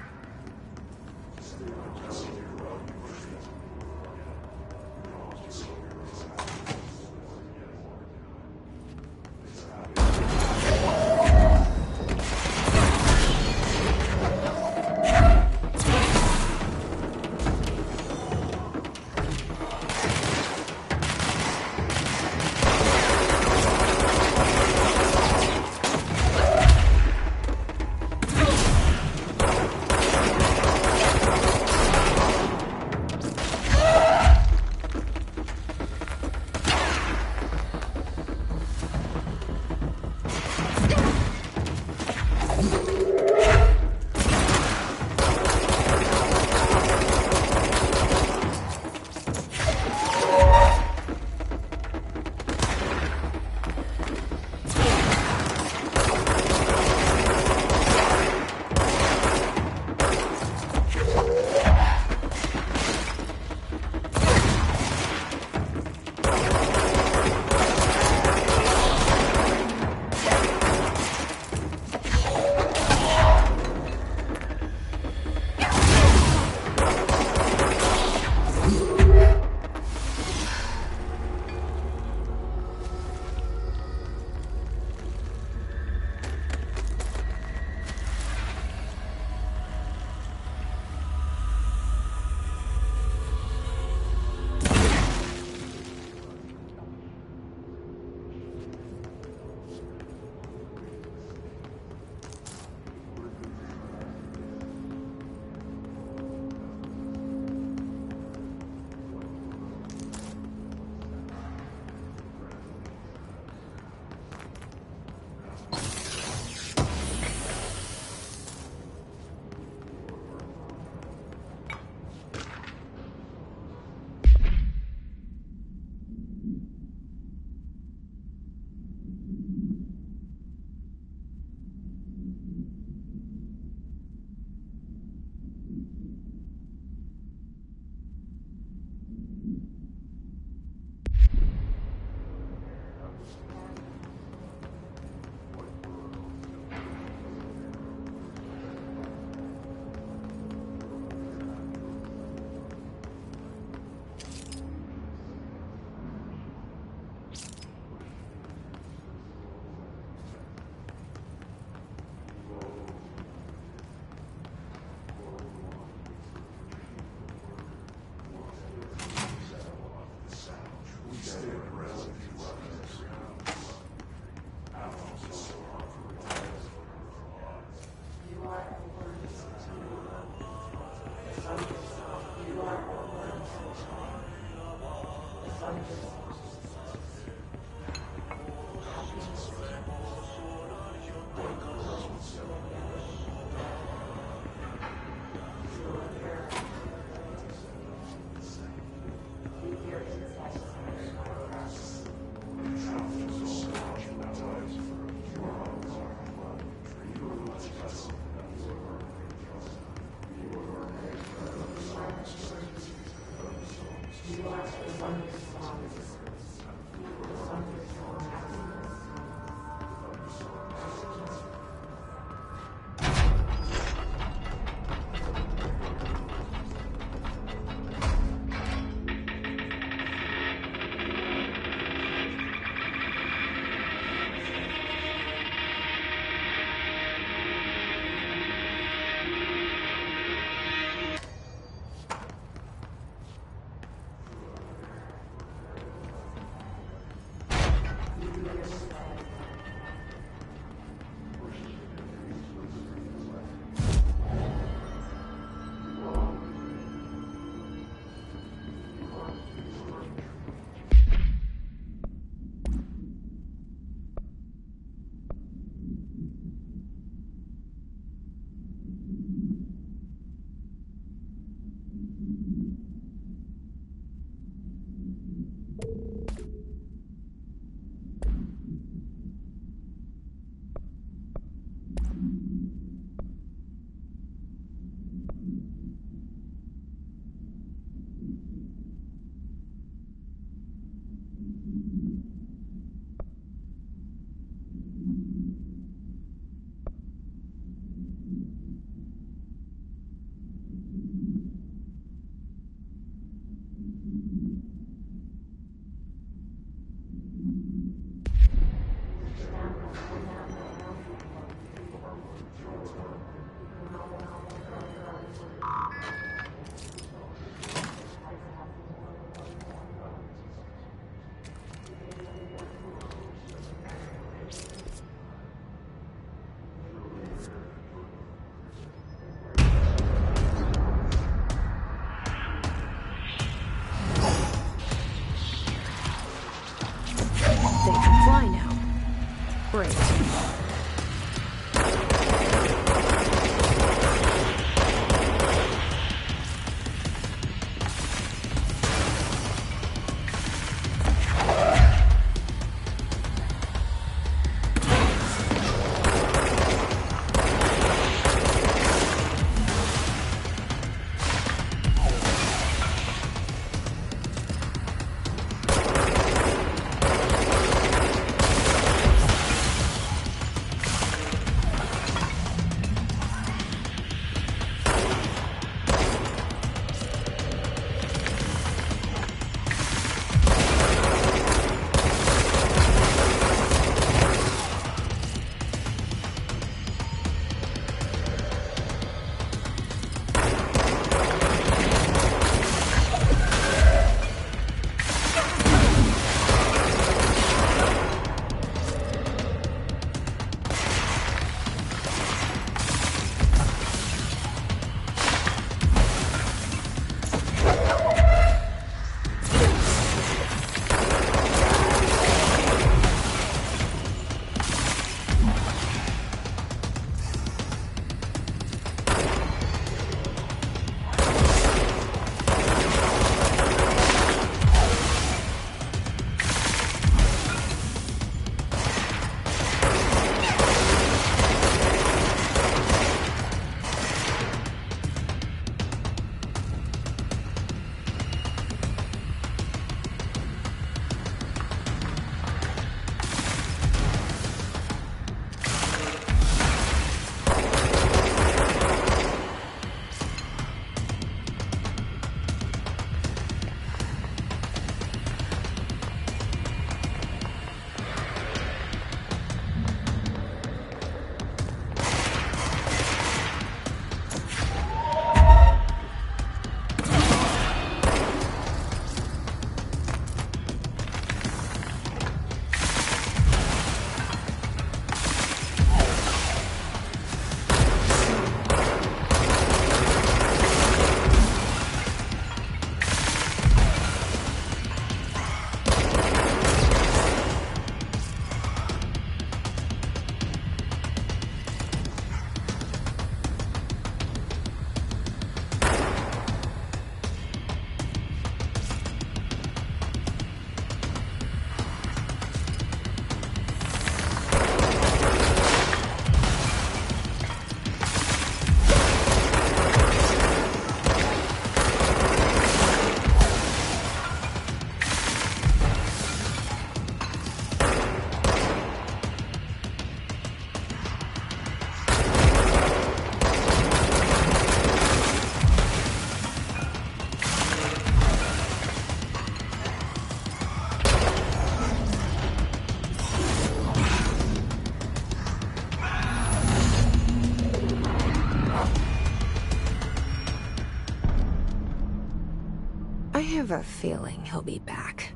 have a feeling he'll be back.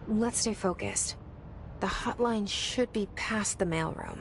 Let's stay focused. The hotline should be past the mailroom.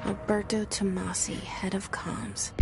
Alberto Tomasi, head of comms.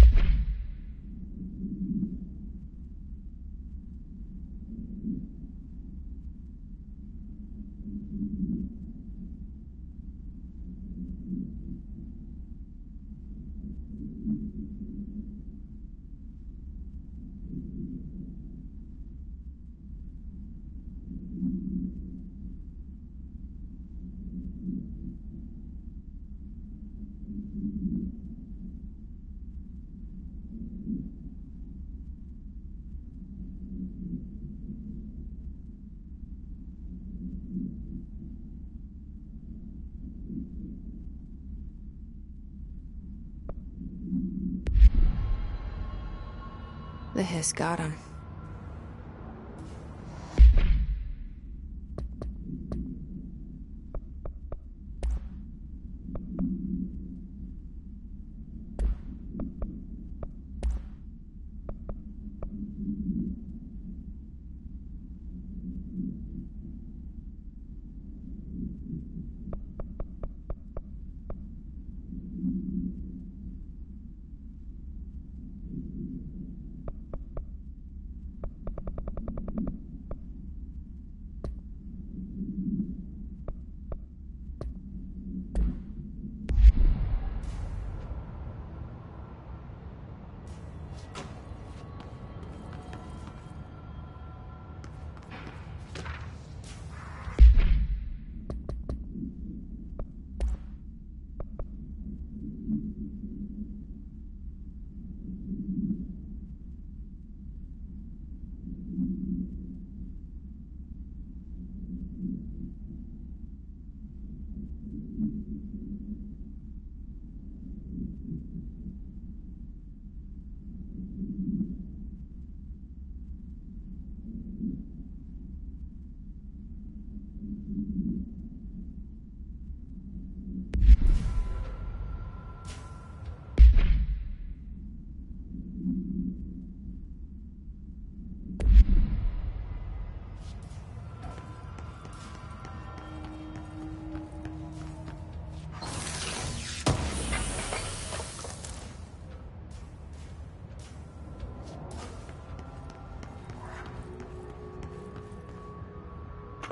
The hiss got him.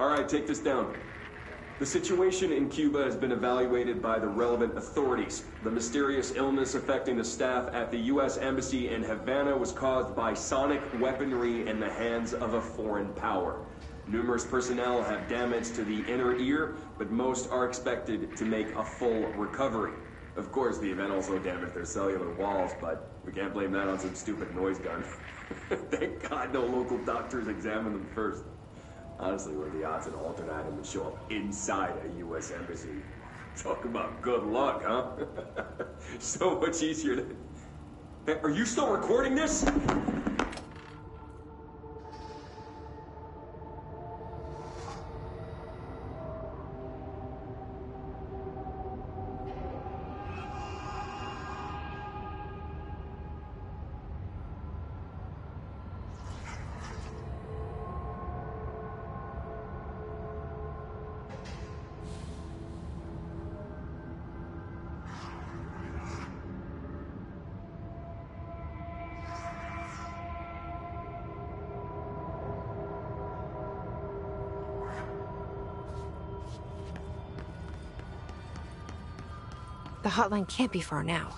All right, take this down. The situation in Cuba has been evaluated by the relevant authorities. The mysterious illness affecting the staff at the U.S. Embassy in Havana was caused by sonic weaponry in the hands of a foreign power. Numerous personnel have damage to the inner ear, but most are expected to make a full recovery. Of course, the event also damaged their cellular walls, but we can't blame that on some stupid noise gun. Thank God no local doctors examined them first. Honestly, what are the odds an altered item would show up inside a U.S. embassy? Talk about good luck, huh? So much easier to... Hey, are you still recording this? The hotline can't be far now.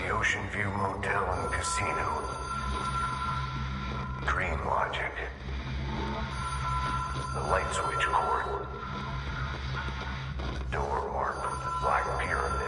Ocean View Motel and Casino. Dream Logic. The light switch cord. Door marked with the Black Pyramid.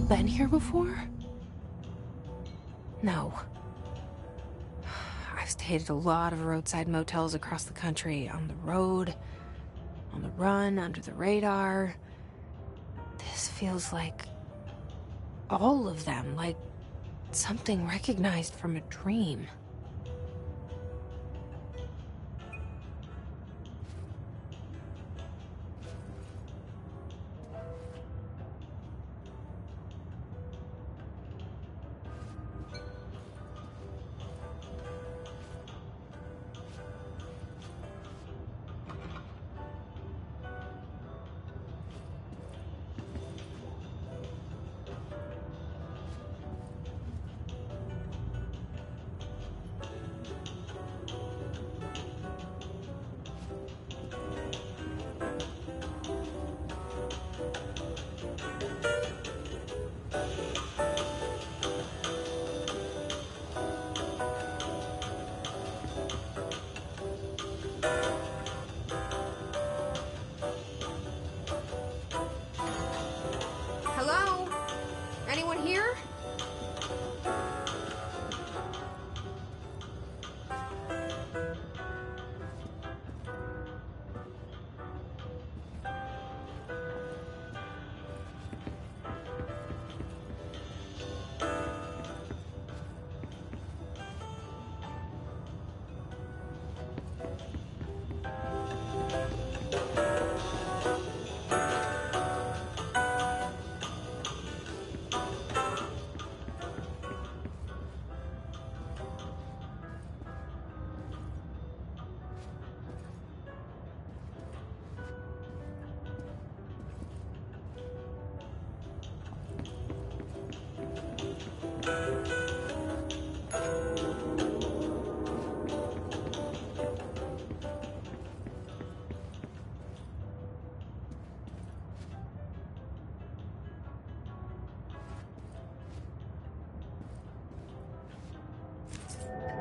Been here before? No. I've stayed at a lot of roadside motels across the country, on the road, on the run, under the radar. This feels like all of them, like something recognized from a dream.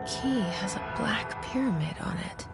key has a black pyramid on it.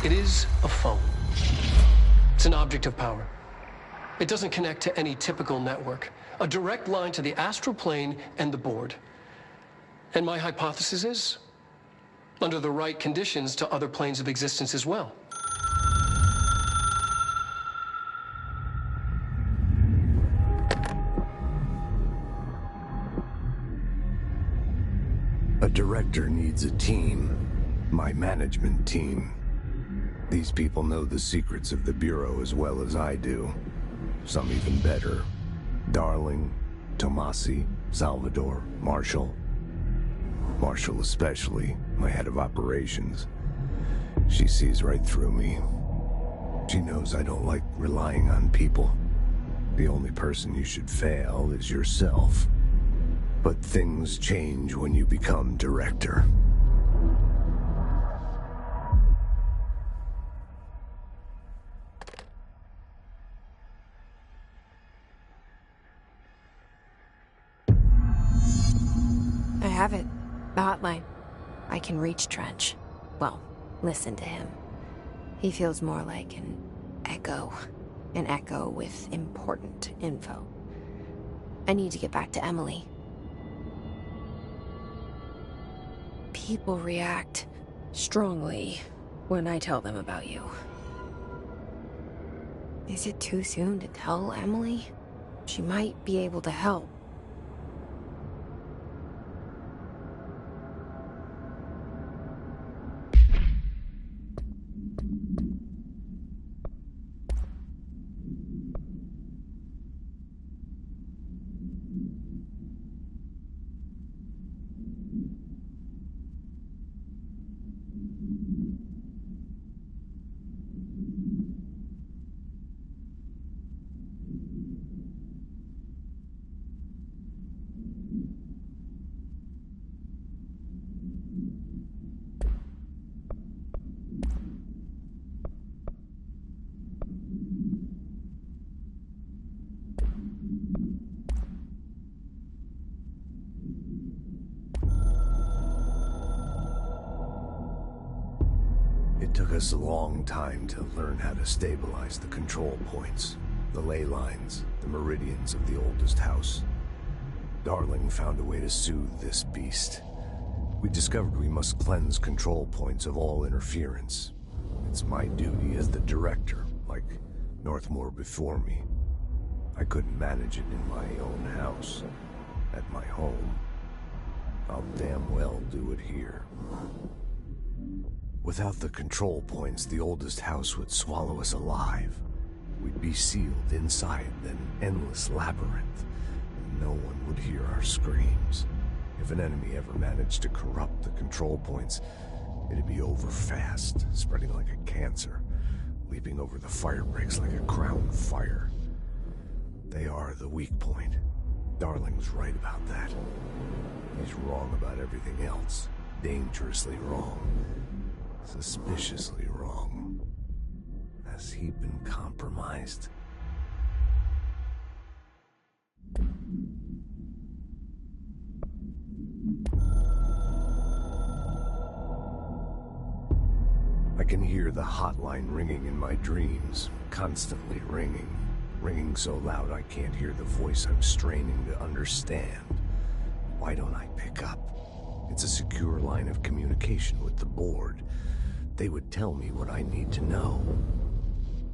It is a phone. It's an object of power. It doesn't connect to any typical network. A direct line to the astral plane and the board. And my hypothesis is, under the right conditions, to other planes of existence as well. A director needs a team. My management team. These people know the secrets of the Bureau as well as I do. Some even better. Darling, Tomasi, Salvador, Marshall. Marshall especially, my head of operations. She sees right through me. She knows I don't like relying on people. The only person you should fail is yourself. But things change when you become director. I have it. The hotline. I can reach Trench. Well, listen to him. He feels more like an echo. An echo with important info. I need to get back to Emily. People react strongly when I tell them about you. Is it too soon to tell Emily? She might be able to help. It took us a long time to learn how to stabilize the control points, the ley lines, the meridians of the oldest house. Darling found a way to soothe this beast. We discovered we must cleanse control points of all interference. It's my duty as the director, like Northmore before me. I couldn't manage it in my own house, at my home. I'll damn well do it here. Without the control points, the oldest house would swallow us alive. We'd be sealed inside an endless labyrinth, and no one would hear our screams. If an enemy ever managed to corrupt the control points, it'd be over fast, spreading like a cancer, leaping over the fire breaks like a crown fire. They are the weak point. Darling's right about that. He's wrong about everything else. Dangerously wrong. Suspiciously wrong. Has he been compromised? I can hear the hotline ringing in my dreams, constantly ringing. Ringing so loud I can't hear the voice I'm straining to understand. Why don't I pick up? It's a secure line of communication with the board. They would tell me what I need to know.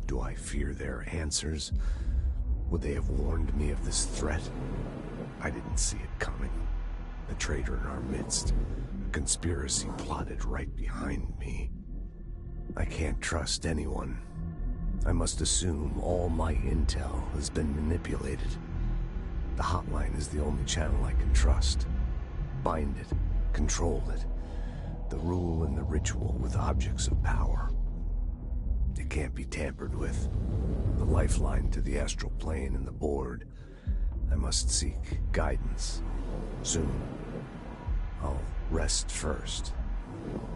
Do I fear their answers? Would they have warned me of this threat? I didn't see it coming. A traitor in our midst. A conspiracy plotted right behind me. I can't trust anyone. I must assume all my intel has been manipulated. The hotline is the only channel I can trust. Bind it, control it. The rule and the ritual with objects of power. It can't be tampered with. The lifeline to the astral plane and the board. I must seek guidance. Soon. I'll rest first.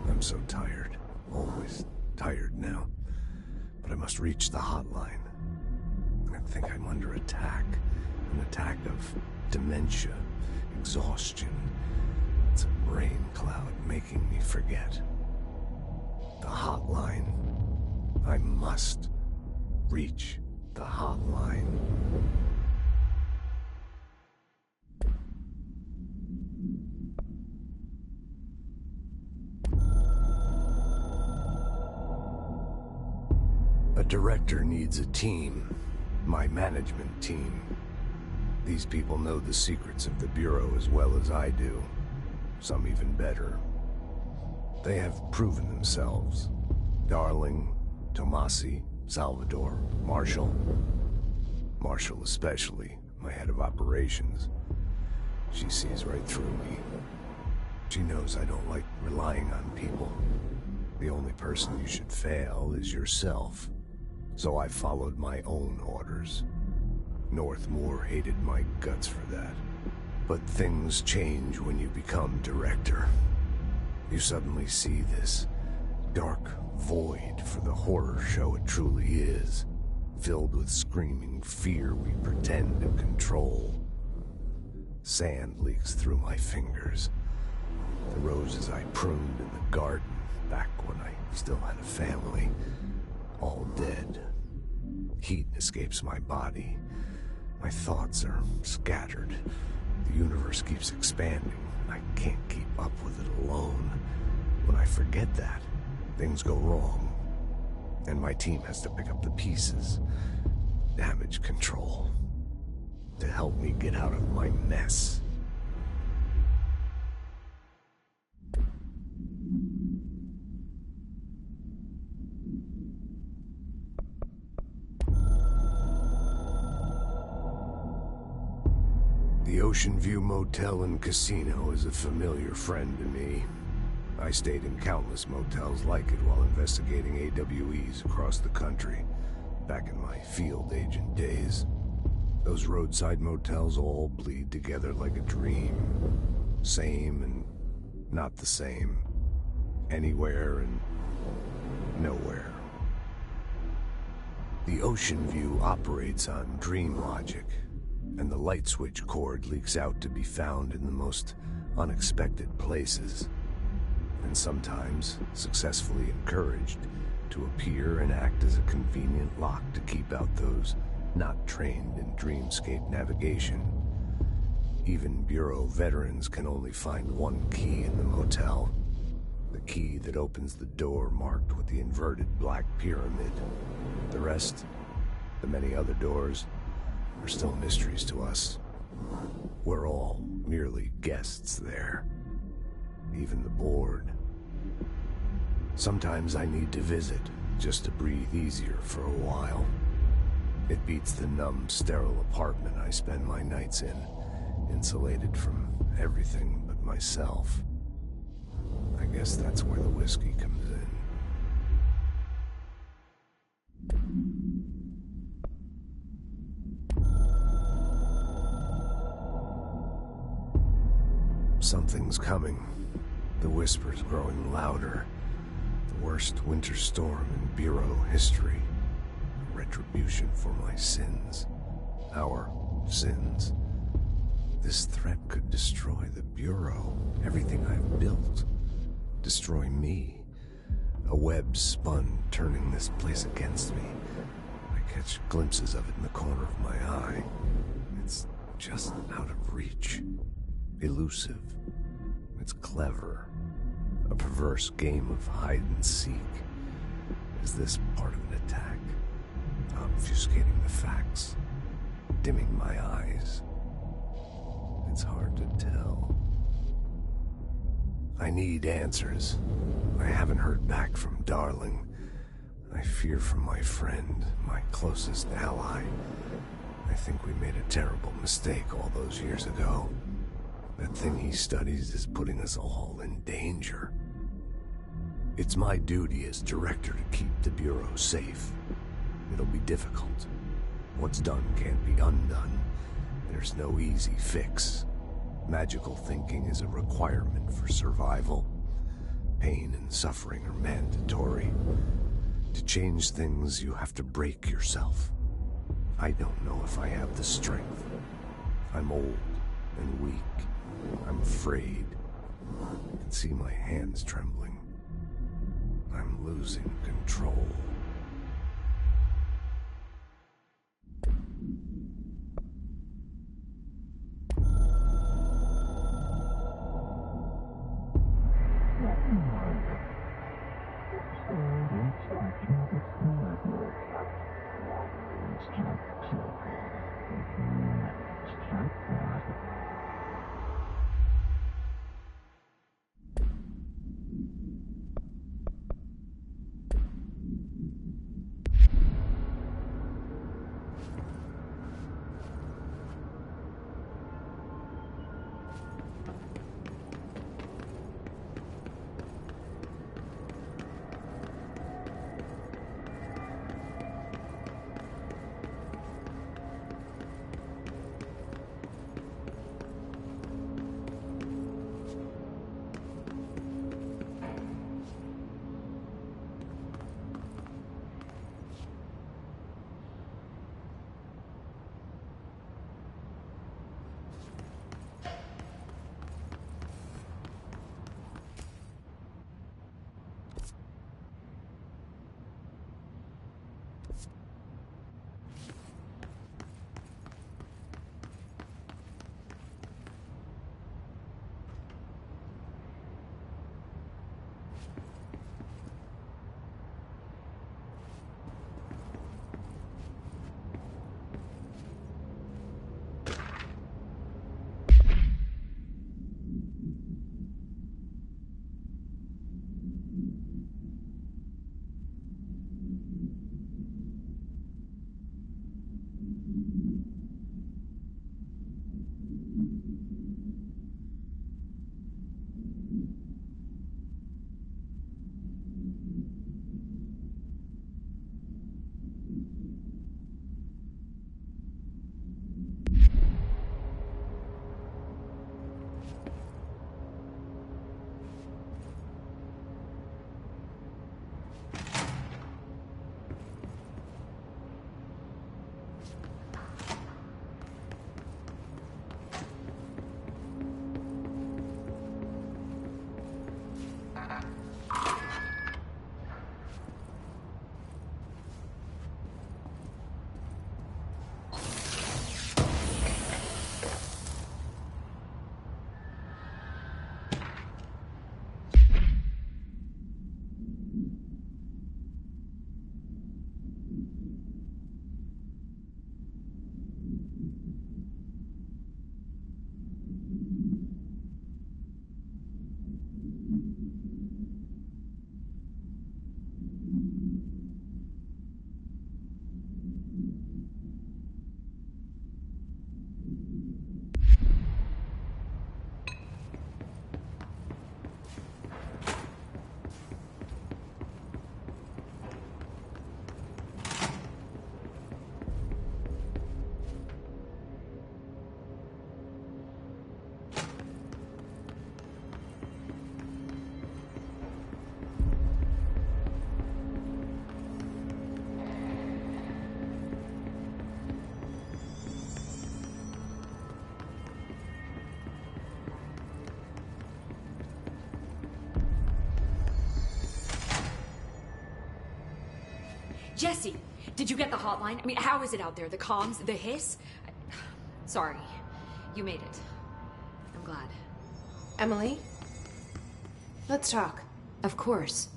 I'm so tired. Always tired now. But I must reach the hotline. I think I'm under attack. An attack of dementia, exhaustion. It's a brain cloud making me forget. The hotline. I must reach the hotline. A director needs a team. My management team. These people know the secrets of the Bureau as well as I do. Some even better. They have proven themselves. Darling, Tomasi, Salvador, Marshall. Marshall especially, my head of operations. She sees right through me. She knows I don't like relying on people. The only person you should fail is yourself. So I followed my own orders. Northmore hated my guts for that. But things change when you become director. You suddenly see this dark void for the horror show it truly is, filled with screaming fear we pretend to control. Sand leaks through my fingers. The roses I pruned in the garden back when I still had a family, all dead. Heat escapes my body. My thoughts are scattered. The universe keeps expanding. I can't keep up with it alone. When I forget that, things go wrong. And my team has to pick up the pieces. Damage control. To help me get out of my mess. The Ocean View Motel and Casino is a familiar friend to me. I stayed in countless motels like it while investigating AWEs across the country, back in my field agent days. Those roadside motels all bleed together like a dream. Same and not the same. Anywhere and nowhere. The Ocean View operates on dream logic, and the light switch cord leaks out to be found in the most unexpected places, and sometimes successfully encouraged to appear and act as a convenient lock to keep out those not trained in dreamscape navigation. Even Bureau veterans can only find one key in the motel. The key that opens the door marked with the inverted black pyramid. The rest, the many other doors, are still mysteries to us. We're all merely guests there. Even the board. Sometimes I need to visit, just to breathe easier for a while. It beats the numb, sterile apartment I spend my nights in, insulated from everything but myself. I guess that's where the whiskey comes in. Something's coming. The whispers growing louder. The worst winter storm in Bureau history. Retribution for my sins. Our sins. This threat could destroy the Bureau, everything I've built. Destroy me. A web spun, turning this place against me. I catch glimpses of it in the corner of my eye. It's just out of reach. Elusive. It's clever. A perverse game of hide and seek. Is this part of an attack? Obfuscating the facts. Dimming my eyes. It's hard to tell. I need answers. I haven't heard back from Darling. I fear for my friend, my closest ally. I think we made a terrible mistake all those years ago. That thing he studies is putting us all in danger. It's my duty as director to keep the Bureau safe. It'll be difficult. What's done can't be undone. There's no easy fix. Magical thinking is a requirement for survival. Pain and suffering are mandatory. To change things, you have to break yourself. I don't know if I have the strength. I'm old and weak. I'm afraid. I can see my hands trembling. I'm losing control. Jesse, did you get the hotline? I mean, how is it out there? The comms, the hiss? Sorry, you made it. I'm glad. Emily? Let's talk. Of course.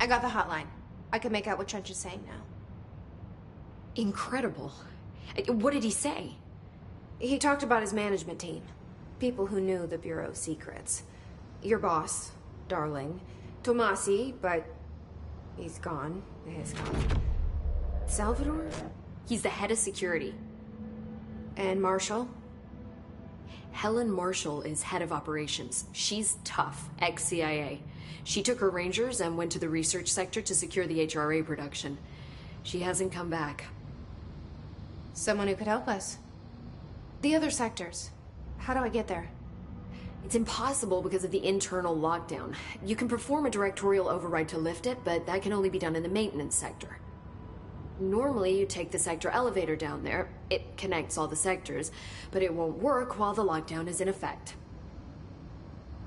I got the hotline. I can make out what Trench is saying now. Incredible. What did he say? He talked about his management team. People who knew the Bureau's secrets. Your boss, Darling. Tomasi, but he's gone. He's gone. Salvador? He's the head of security. And Marshall? Helen Marshall is head of operations. She's tough, ex-CIA. She took her Rangers and went to the research sector to secure the HRA production. She hasn't come back. Someone who could help us. The other sectors. How do I get there? It's impossible because of the internal lockdown. You can perform a directorial override to lift it, but that can only be done in the maintenance sector. Normally, you take the sector elevator down there. It connects all the sectors, but it won't work while the lockdown is in effect.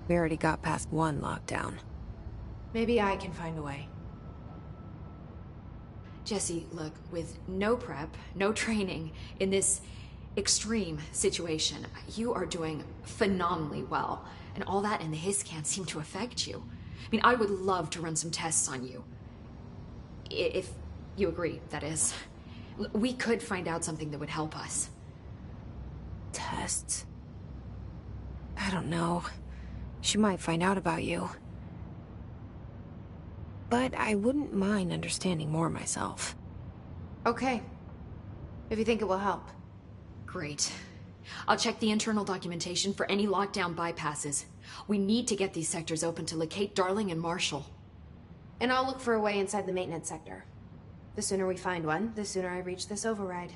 We already got past one lockdown. Maybe I can find a way. Jesse, look, with no prep, no training, in this extreme situation, you are doing phenomenally well. And all that and the hiss can't seem to affect you. I mean, I would love to run some tests on you. If you agree, that is. We could find out something that would help us. Tests? I don't know. She might find out about you. But I wouldn't mind understanding more myself. Okay. If you think it will help. Great. I'll check the internal documentation for any lockdown bypasses. We need to get these sectors open to locate Darling and Marshall. And I'll look for a way inside the maintenance sector. The sooner we find one, the sooner I reach this override.